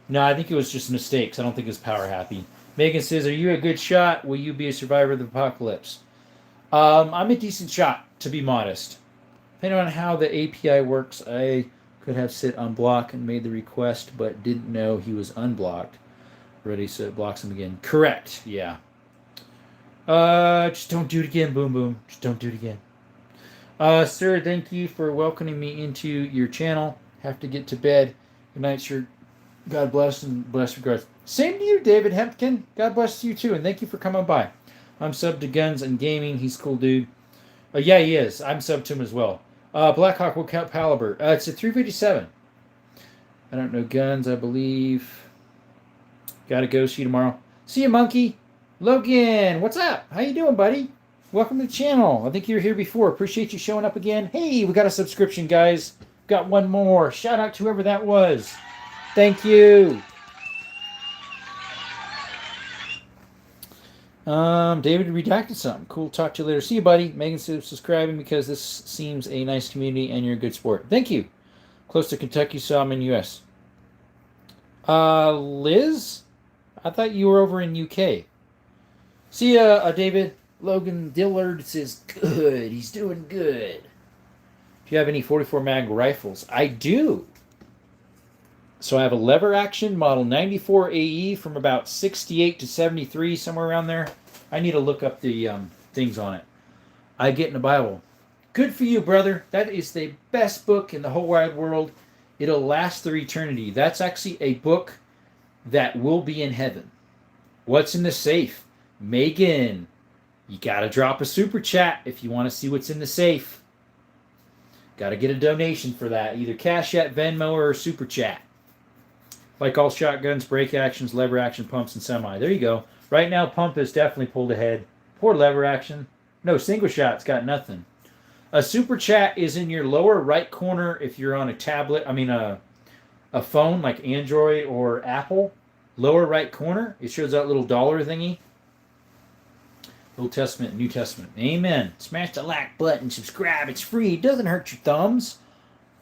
No, I think it was just mistakes. I don't think it was power happy. Megan says, are you a good shot? Will you be a survivor of the apocalypse? I'm a decent shot, to be modest. Depending on how the API works, I could have sit unblock and made the request, but didn't know he was unblocked. Ready, so it blocks him again. Correct, yeah. Just don't do it again, Boom Boom. Just don't do it again. Sir, thank you for welcoming me into your channel. Have to get to bed. Good night, sir. God bless and bless regards. Same to you, David Hempkin. God bless you too, and thank you for coming by. I'm sub to Guns and Gaming. He's a cool dude. Yeah, he is. I'm sub to him as well. Blackhawk will count caliber. It's a 357. I don't know guns, I believe. Gotta go. See you tomorrow. See you, monkey. Logan, what's up? How you doing, buddy? Welcome to the channel. I think you were here before. Appreciate you showing up again. Hey, we got a subscription, guys. Got one more. Shout out to whoever that was. Thank you. David redacted something. Cool. Talk to you later. See you, buddy. Megan says subscribing because this seems a nice community and you're a good sport. Thank you. Close to Kentucky, so I'm in U.S. Liz? I thought you were over in UK. See ya, David. Logan Dillard says, good. He's doing good. Do you have any 44 mag rifles? I do. So I have a lever action model 94 AE from about 68 to 73, somewhere around there. I need to look up the things on it. I Get in the Bible. Good for you, brother. That is the best book in the whole wide world. It'll last through eternity. That's actually a book that will be in heaven. What's in the safe? Megan, you got to drop a super chat if you want to see what's in the safe. Got to get a donation for that. Either Cash App, Venmo, or super chat. Like all shotguns, brake actions, lever action, pumps, and semi. There you go. Right now, pump is definitely pulled ahead. Poor lever action. No, single shot's got nothing. A super chat is in your lower right corner if you're on a tablet. A phone like Android or Apple. Lower right corner. It shows that little dollar thingy. Old Testament, New Testament. Amen. Smash the like button. Subscribe. It's free. It doesn't hurt your thumbs.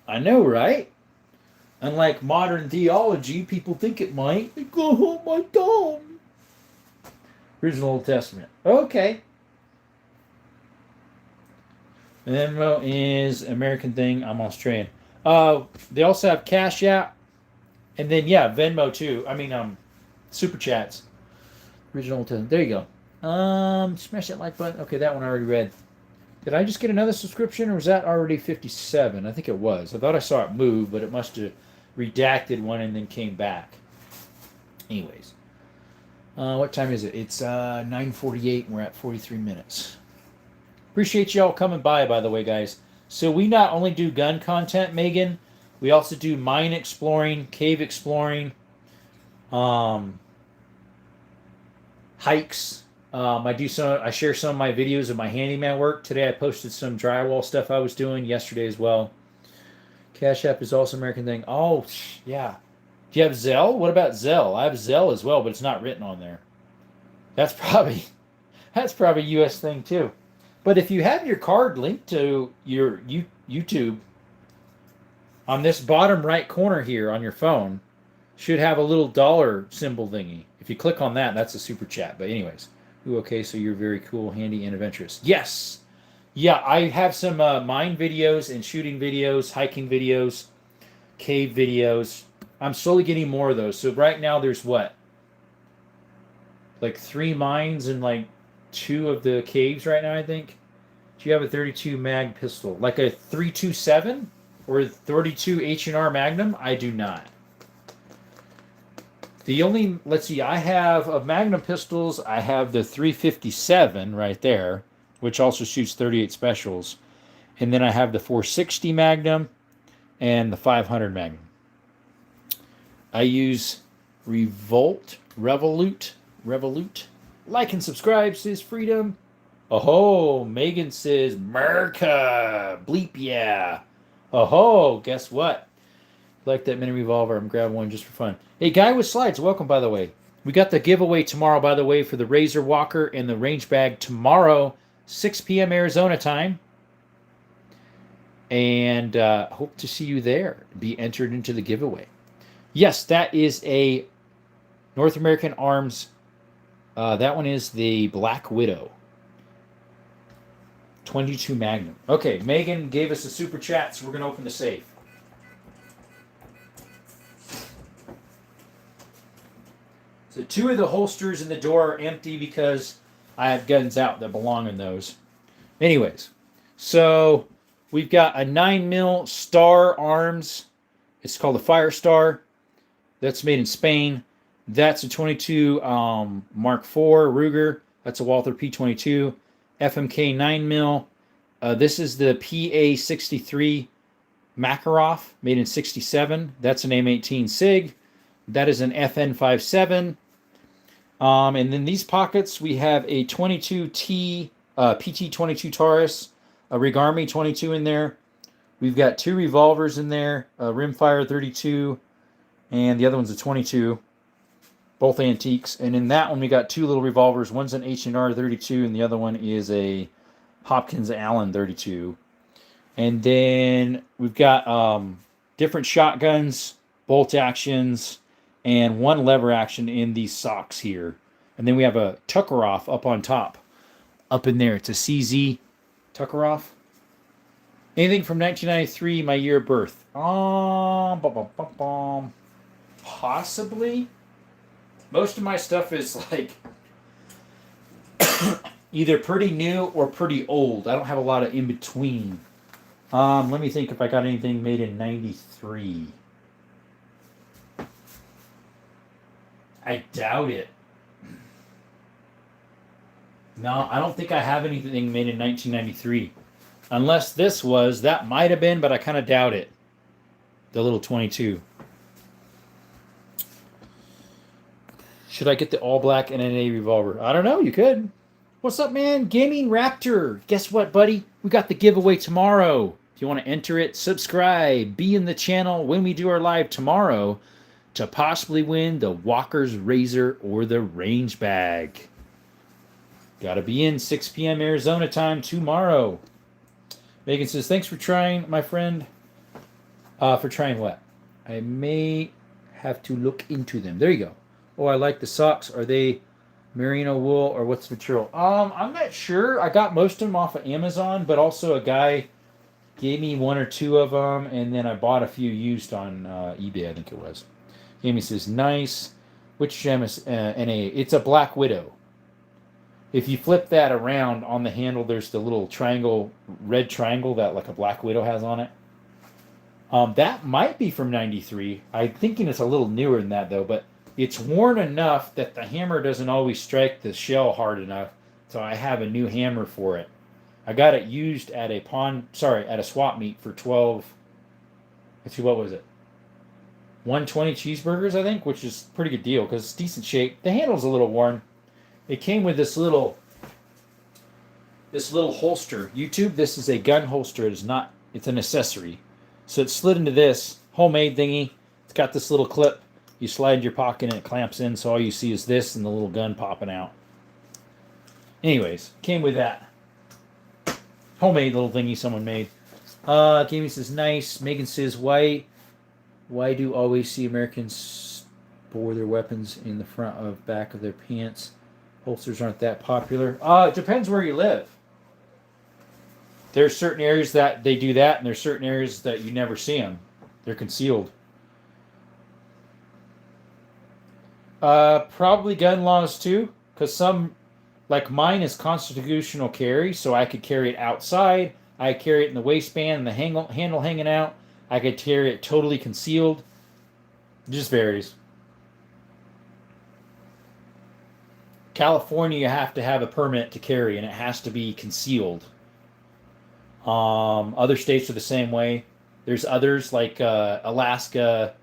I know, right? Unlike modern theology, people think it might. They go, oh my thumb. Original Old Testament. Okay. Venmo is American thing. I'm Australian. They also have Cash App. And then, yeah, Venmo too. Super Chats. Original Old Testament. There you go. Smash that like button. Okay, that one I already read. Did I just get another subscription, or was that already 57? I think it was. I thought I saw it move, but it must have redacted one and then came back. Anyways. What time is it? It's 9:48, and we're at 43 minutes. Appreciate y'all coming by the way, guys. So we not only do gun content, Megan, we also do mine exploring, cave exploring, hikes. I share some of my videos of my handyman work. Today I posted some drywall stuff I was doing. Yesterday as well. Cash App is also American thing. Oh, yeah. Do you have Zelle? What about Zelle? I have Zelle as well, but it's not written on there. That's probably a U.S. thing too. But if you have your card linked to your YouTube, on this bottom right corner here on your phone, should have a little dollar symbol thingy. If you click on that, that's a super chat. But anyways, ooh, okay, so you're very cool, handy, and adventurous. Yes! Yeah, I have some mine videos and shooting videos, hiking videos, cave videos. I'm slowly getting more of those. So right now there's what? Like 3 mines and like 2 of the caves right now, I think. Do you have a 32 mag pistol? Like a 327 or 32 H&R Magnum? I do not. Let's see, I have of Magnum pistols, I have the 357 right there, which also shoots 38 specials. And then I have the 460 Magnum and the 500 Magnum. I use Revolut. Like and subscribe, says Freedom. Oh, Megan says Merca. Bleep yeah. Oh, guess what? Like that mini revolver. I'm grabbing one just for fun. Hey, Guy with Slides, welcome, by the way. We got the giveaway tomorrow, by the way, for the Razor Walker and the range bag tomorrow, 6 p.m. Arizona time. And hope to see you there. Be entered into the giveaway. Yes, that is a North American Arms. That one is the Black Widow. 22 Magnum. Okay, Megan gave us a super chat, so we're going to open the safe. So 2 of the holsters in the door are empty because I have guns out that belong in those. Anyways, so we've got a 9mm Star Arms. It's called the Firestar. That's made in Spain. That's a 22 Mark IV Ruger. That's a Walther P22. FMK 9mm. This is the PA63 Makarov, made in 67. That's an M18 SIG. That is an FN57. And then these pockets, we have a 22T PT22 Taurus, a Rigarmi 22 in there. We've got 2 revolvers in there, a Rimfire 32, and the other one's a 22. Both antiques. And in that one, we got 2 little revolvers. One's an H&R 32, and the other one is a Hopkins Allen 32. And then we've got different shotguns, bolt actions, and 1 lever action in these socks here. And then we have a Tuckeroff up on top. Up in there. It's a CZ Tuckeroff. Anything from 1993, my year of birth? Possibly. Most of my stuff is like either pretty new or pretty old. I don't have a lot of in between. Let me think if I got anything made in 93. I doubt it. No, I don't think I have anything made in 1993. Unless this was, that might have been, but I kind of doubt it. The little 22. Should I get the all black NNA revolver? I don't know. You could. What's up, man? Gaming Raptor. Guess what, buddy? We got the giveaway tomorrow. If you want to enter it, subscribe. Be in the channel when we do our live tomorrow to possibly win the Walker's Razor or the range bag. Got to be in 6 p.m. Arizona time tomorrow. Megan says, thanks for trying, my friend. For trying what? I may have to look into them. There you go. Oh, I like the socks. Are they merino wool or what's the material? I'm not sure. I got most of them off of Amazon, but also a guy gave me 1 or 2 of them, and then I bought a few used on eBay, I think it was. Amy says, nice. Which gem is NA? It's a Black Widow. If you flip that around on the handle, there's the little triangle, red triangle that like a Black Widow has on it. That might be from 93. I'm thinking it's a little newer than that, though, but it's worn enough that the hammer doesn't always strike the shell hard enough, so I have a new hammer for it. I got it used at a at a swap meet for 12. Let's see, what was it? 120 cheeseburgers, I think, which is a pretty good deal because it's decent shape. The handle's a little worn. It came with this little holster. YouTube, this is a gun holster. It is not. It's an accessory. So it slid into this homemade thingy. It's got this little clip. You slide in your pocket and it clamps in, so all you see is this and the little gun popping out. Anyways, came with that homemade little thingy someone made. Gaming says nice. Megan says why do always see Americans store their weapons in the front of back of their pants? Holsters aren't that popular. It depends where you live. There's certain areas that they do that, and there's certain areas that you never see them. They're concealed. Probably gun laws too, because some, like mine is constitutional carry, so I could carry it outside. I carry it in the waistband and the handle hanging out. I could carry it totally concealed. It just varies. California, you have to have a permit to carry, and it has to be concealed. Other states are the same way. There's others like Alaska.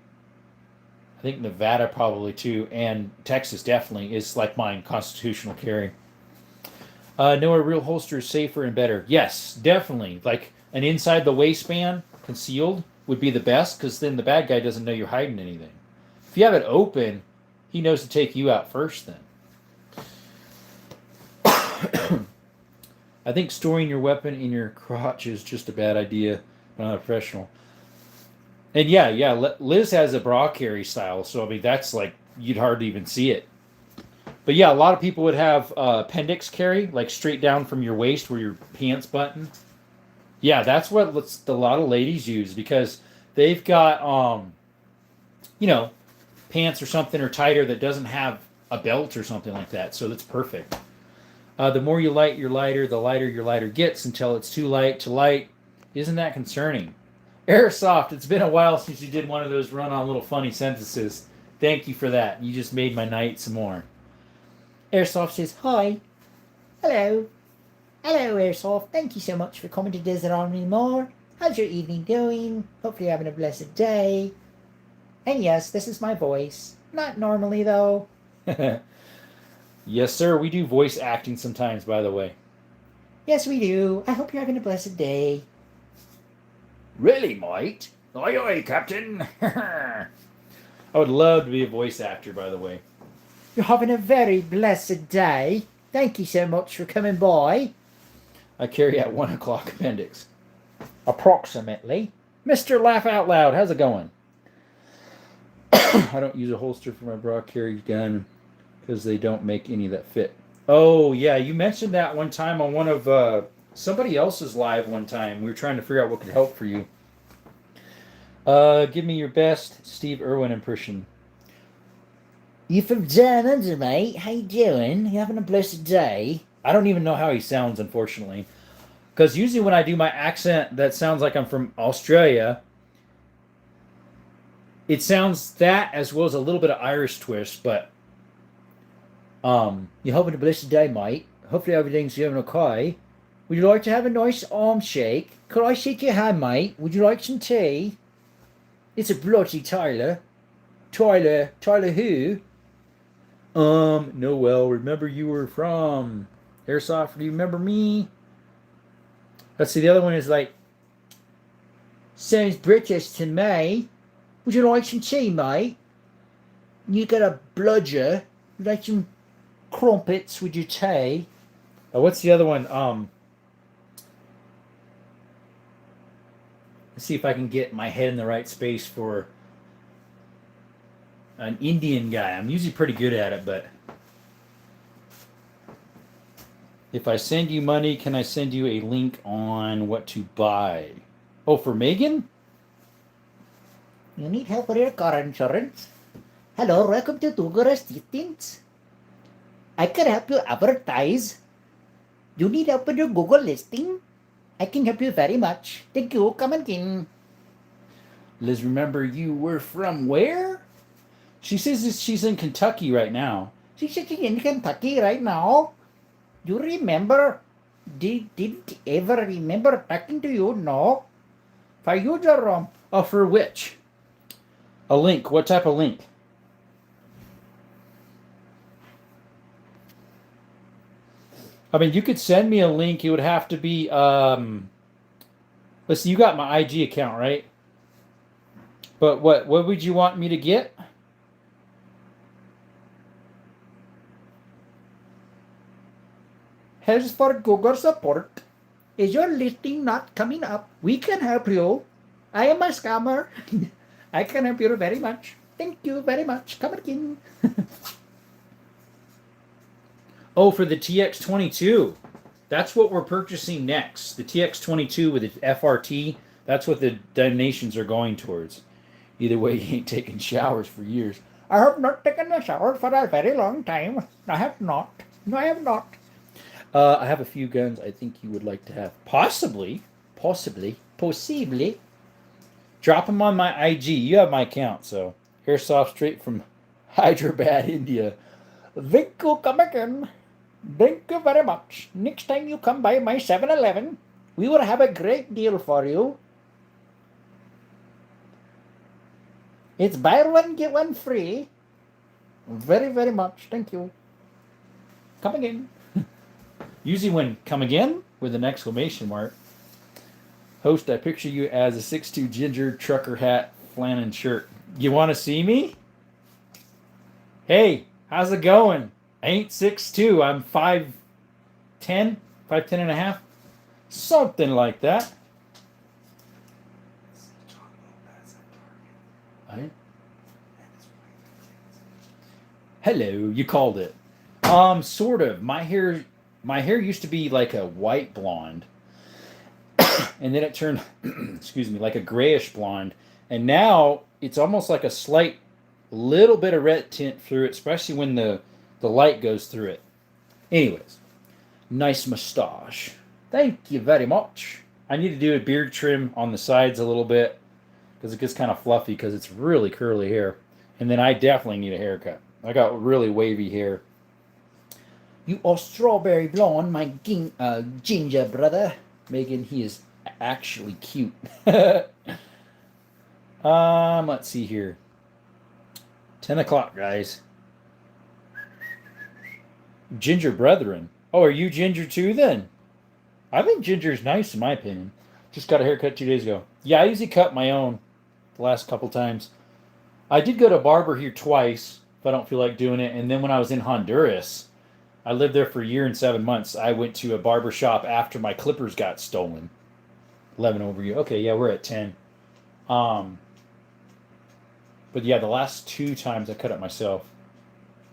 I think Nevada probably too, and Texas definitely is like mine, constitutional carry. No, a real holster is safer and better. Yes, definitely. Like an inside the waistband, concealed, would be the best because then the bad guy doesn't know you're hiding anything. If you have it open, he knows to take you out first then. I think storing your weapon in your crotch is just a bad idea. Not a professional. And yeah, Liz has a bra carry style, so I mean that's like you'd hardly even see it. But yeah, a lot of people would have appendix carry, like straight down from your waist where your pants button. Yeah, that's what a lot of ladies use because they've got you know, pants or something or tighter that doesn't have a belt or something like that. So that's perfect. The more you light your lighter, the lighter your lighter gets until it's too light to light. Isn't that concerning? Airsoft, it's been a while since you did one of those run on little funny sentences. Thank you for that. You just made my night some more. Airsoft says, hi. Hello. Hello, Airsoft. Thank you so much for coming to Desert Army More. How's your evening doing? Hopefully you're having a blessed day. And yes, this is my voice. Not normally, though. Yes, sir. We do voice acting sometimes, by the way. Yes, we do. I hope you're having a blessed day. Really, mate? Aye, aye, Captain. I would love to be a voice actor, by the way. You're having a very blessed day. Thank you so much for coming by. I carry at 1 o'clock appendix. Approximately. Mr. Laugh Out Loud, how's it going? I don't use a holster for my bra carry gun because they don't make any that fit. Oh, yeah, you mentioned that one time on one of somebody else's live one time. We were trying to figure out what could help for you. Give me your best Steve Irwin impression. You from down under, mate? How you doing? You having a blessed day? I don't even know how he sounds, unfortunately. Because usually when I do my accent that sounds like I'm from Australia, it sounds that as well as a little bit of Irish twist, but you're having a blessed day, mate. Hopefully everything's going okay. Would you like to have a nice arm shake? Could I shake your hand, mate? Would you like some tea? It's a bloody Tyler. Tyler who? No, well, remember you were from Airsoft. Do you remember me? Let's see, the other one is like, sounds British to me. Would you like some tea, mate? You got a bludger. Would you like some crumpets with your tea? What's the other one? Let's see if I can get my head in the right space for an Indian guy. I'm usually pretty good at it, but if I send you money, can I send you a link on what to buy? Oh, for Megan? You need help with your car insurance? Hello, welcome to Tugar Assistance. I can help you advertise. You need help with your Google listing? I can help you very much. Thank you. Come again. Liz, remember you were from where? She says she's in Kentucky right now. She says she's in Kentucky right now? You remember? Didn't ever remember talking to you? No. For you, Jerome. Oh, for which? A link. What type of link? I mean, you could send me a link. It would have to be, listen, you got my IG account, right? But what would you want me to get? As for Google support, is your listing not coming up? We can help you. I am a scammer. I can help you very much. Thank you very much. Come again. Oh, for the TX22. That's what we're purchasing next. The TX22 with the FRT. That's what the donations are going towards. Either way, you ain't taken showers for years. I have not taken a shower for a very long time. I have not. No, I have not. I have a few guns I think you would like to have. Possibly. Drop them on my IG. You have my account, so. Airsoft straight from Hyderabad, India. Thank you, come again. Thank you very much. Next time you come by my 7-Eleven, we will have a great deal for you. It's buy one, get one free. Very, very much. Thank you. Come again. Usually when come again with an exclamation mark. Host, I picture you as a 6'2" ginger trucker hat, flannin shirt. You want to see me? Hey, how's it going? I ain't 6'2". I'm 5'10", 5'10 and a half. Something like that. Right? Hello, you called it. Sort of. My hair used to be like a white blonde. And then it turned excuse me, like a grayish blonde. And now it's almost like a slight little bit of red tint through it, especially when the light goes through it. Anyways, nice mustache. Thank you very much. I need to do a beard trim on the sides a little bit because it gets kind of fluffy because it's really curly hair. And then I definitely need a haircut. I got really wavy hair. You are strawberry blonde, my ginger brother. Megan, he is actually cute. Let's see here. 10 o'clock, guys. Ginger brethren. Oh, are you ginger too then? I think ginger is nice in my opinion. Just got a haircut 2 days ago. Yeah, I usually cut my own the last couple times. I did go to a barber here twice if I don't feel like doing it. And then when I was in Honduras, I lived there for a year and 7 months. I went to a barber shop after my clippers got stolen. 11 over you. Okay, yeah, we're at 10. But yeah, the last 2 times I cut it myself.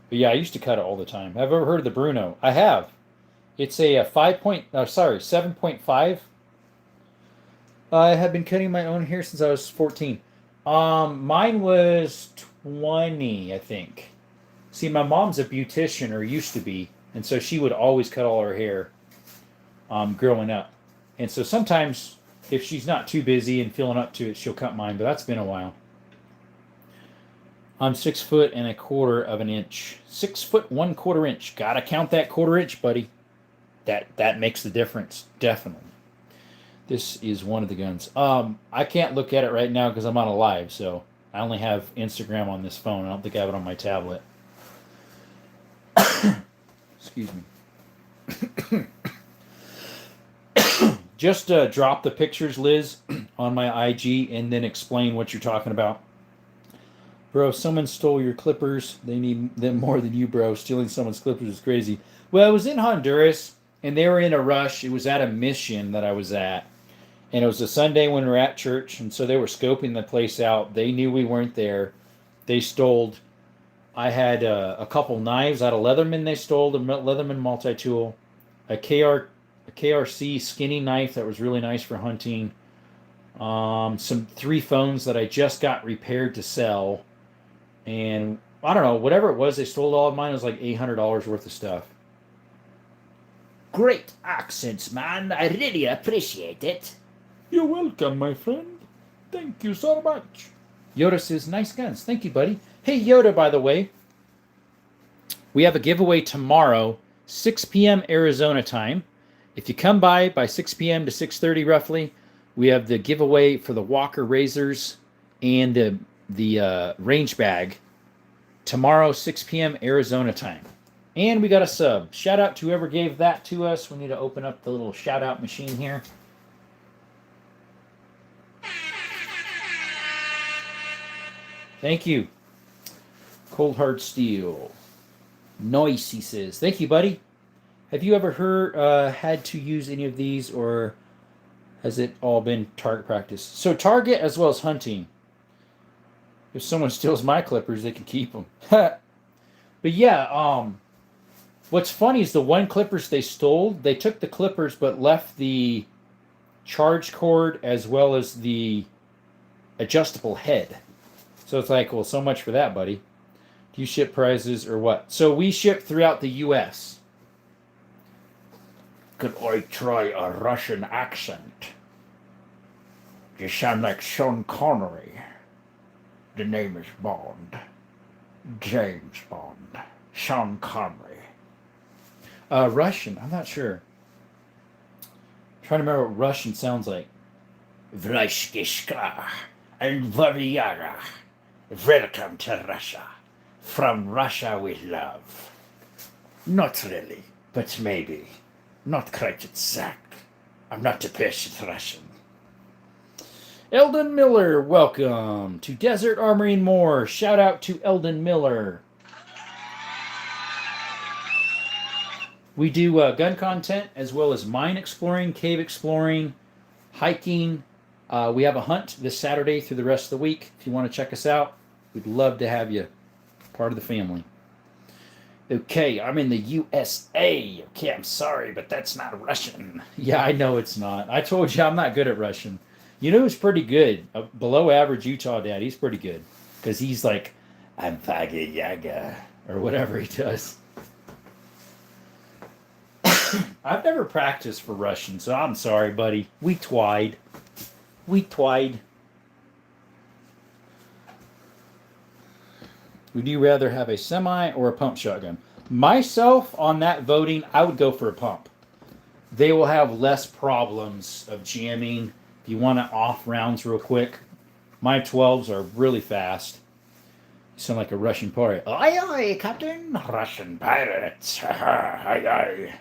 But yeah, I used to cut it all the time. Have you ever heard of the Bruno? I have. It's a 7.5. I have been cutting my own hair since I was 14. Mine was 20, I think. See, my mom's a beautician, or used to be, and so she would always cut all her hair growing up. And so sometimes, if she's not too busy and feeling up to it, she'll cut mine, but that's been a while. I'm 6'1/4 of an inch. 6'1/4 inch. Gotta count that quarter inch, buddy. That makes the difference, definitely. This is one of the guns. I can't look at it right now because I'm on a live, so I only have Instagram on this phone. I don't think I have it on my tablet. Excuse me. Just drop the pictures, Liz, on my IG and then explain what you're talking about. Bro, if someone stole your clippers, they need them more than you, bro. Stealing someone's clippers is crazy. Well, I was in Honduras, and they were in a rush. It was at a mission that I was at. And it was a Sunday when we were at church, and so they were scoping the place out. They knew we weren't there. They stole. I had a couple knives out of Leatherman. They stole the Leatherman multi-tool, a KRC skinny knife that was really nice for hunting. Some 3 phones that I just got repaired to sell, and I don't know, whatever it was, they stole all of mine. It was like $800 worth of stuff. Great accents, man. I really appreciate it. You're welcome, my friend. Thank you so much. Yoda says, nice guns. Thank you, buddy. Hey, Yoda, by the way, we have a giveaway tomorrow, 6 p.m. Arizona time. If you come by 6 p.m. to 6:30 roughly, we have the giveaway for the Walker razors and the range bag tomorrow, 6 p.m. Arizona time. And we got a sub. Shout out to whoever gave that to us. We need to open up the little shout out machine here. Thank you. Cold Hard Steel. Noise, he says. Thank you, buddy. Have you ever had to use any of these, or has it all been target practice? So target as well as hunting. If someone steals my clippers, they can keep them. But yeah, what's funny is the one clippers they stole, they took the clippers but left the charge cord as well as the adjustable head. So it's like, well, so much for that, buddy. Do you ship prizes or what? So we ship throughout the U.S. Could I try a Russian accent? You sound like Sean Connery. The name is Bond. James Bond. Sean Connery. Russian, I'm not sure. I'm trying to remember what Russian sounds like. Vrashkishka and Varyara
Welcome to Russia. From Russia with love. Not really, but maybe. Not quite exact. I'm not a patient Russian.
Eldon Miller, welcome to Desert Armory and More. Shout out to Eldon Miller. We do gun content as well as mine exploring, cave exploring, hiking. We have a hunt this Saturday through the rest of the week. If you want to check us out, we'd love to have you part of the family. Okay, I'm in the USA. Okay, I'm sorry, but that's not Russian. Yeah, I know it's not. I told you I'm not good at Russian. You know who's pretty good? A below average Utah dad. He's pretty good. Because he's like, I'm Faga Yaga, or whatever he does. I've never practiced for Russian, so I'm sorry, buddy. We twied. Would you rather have a semi or a pump shotgun? Myself, on that voting, I would go for a pump. They will have less problems of jamming. If you want to off rounds real quick, my 12s are really fast. You sound like a Russian pirate.
Aye, aye, Captain. Russian pirates. Aye, aye.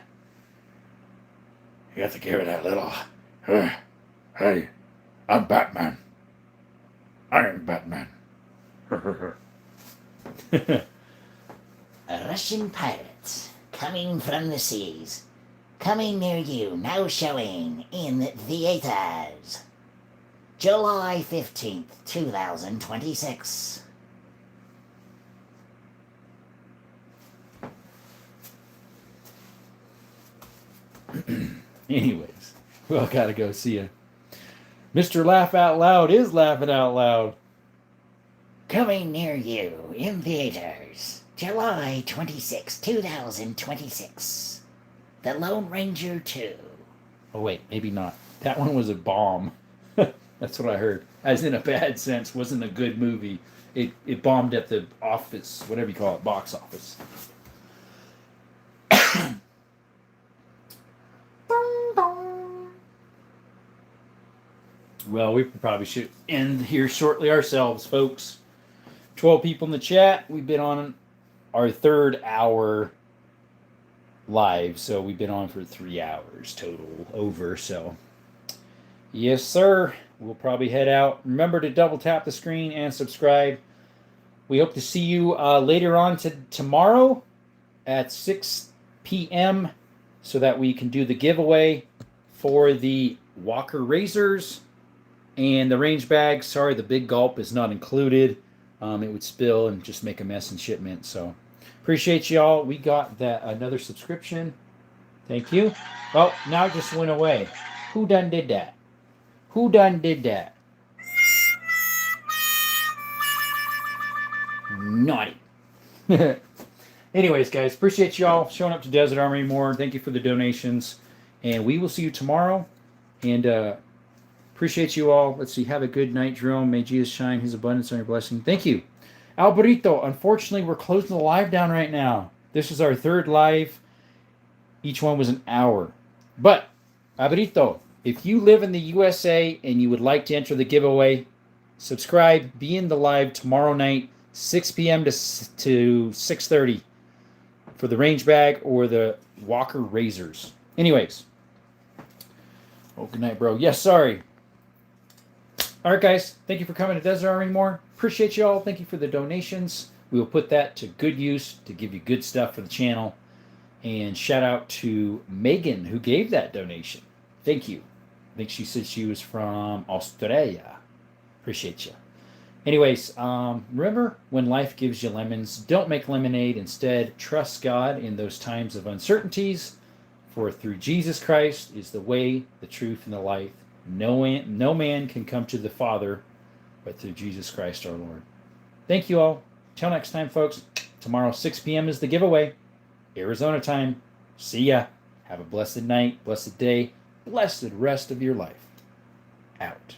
You have to give it that little. Hey, I'm Batman. I'm Batman.
Russian pirates coming from the seas. Coming near you, now showing in theaters. July 15th, 2026.
Anyways, well, gotta go see ya. Mr. Laugh Out Loud is laughing out loud.
Coming near you in theaters. July 26, 2026. The Lone Ranger 2.
Oh, wait, maybe not. That one was a bomb. That's what I heard. As in a bad sense, wasn't a good movie. It bombed at the office, whatever you call it, box office. Well, we probably should end here shortly ourselves, folks. 12 people in the chat. We've been on our third hour live, so we've been on for 3 hours total over. So, yes, sir. We'll probably head out. Remember to double tap the screen and subscribe. We hope to see you later on tomorrow at 6 p.m. so that we can do the giveaway for the Walker Razors and the range bag. Sorry, the big gulp is not included. It would spill and just make a mess in shipment. So appreciate y'all. We got that another subscription. Thank you. Oh, now it just went away. Who done did that? Who done did that? Naughty. Anyways, guys, appreciate y'all showing up to Desert Armory more. Thank you for the donations. And we will see you tomorrow. And appreciate you all. Let's see. Have a good night, Jerome. May Jesus shine his abundance on your blessing. Thank you. Alberito, unfortunately, we're closing the live down right now. This is our third live. Each one was an hour. But, Alberito, if you live in the USA and you would like to enter the giveaway, subscribe. Be in the live tomorrow night, 6 p.m. to 6:30 for the range bag or the Walker Razors. Anyways. Oh, good night, bro. Yes, sorry. All right, guys. Thank you for coming to Desert Armory more. Appreciate y'all. Thank you for the donations. We will put that to good use to give you good stuff for the channel. And shout out to Megan who gave that donation. Thank you. I think she said she was from Australia. Appreciate you. Anyways, remember, when life gives you lemons, don't make lemonade. Instead, trust God in those times of uncertainties. For through Jesus Christ is the way, the truth, and the life. No man can come to the Father but through Jesus Christ our Lord. Thank you all. Till next time, folks. Tomorrow, 6 p.m. is the giveaway. Arizona time. See ya. Have a blessed night, blessed day, blessed rest of your life. Out.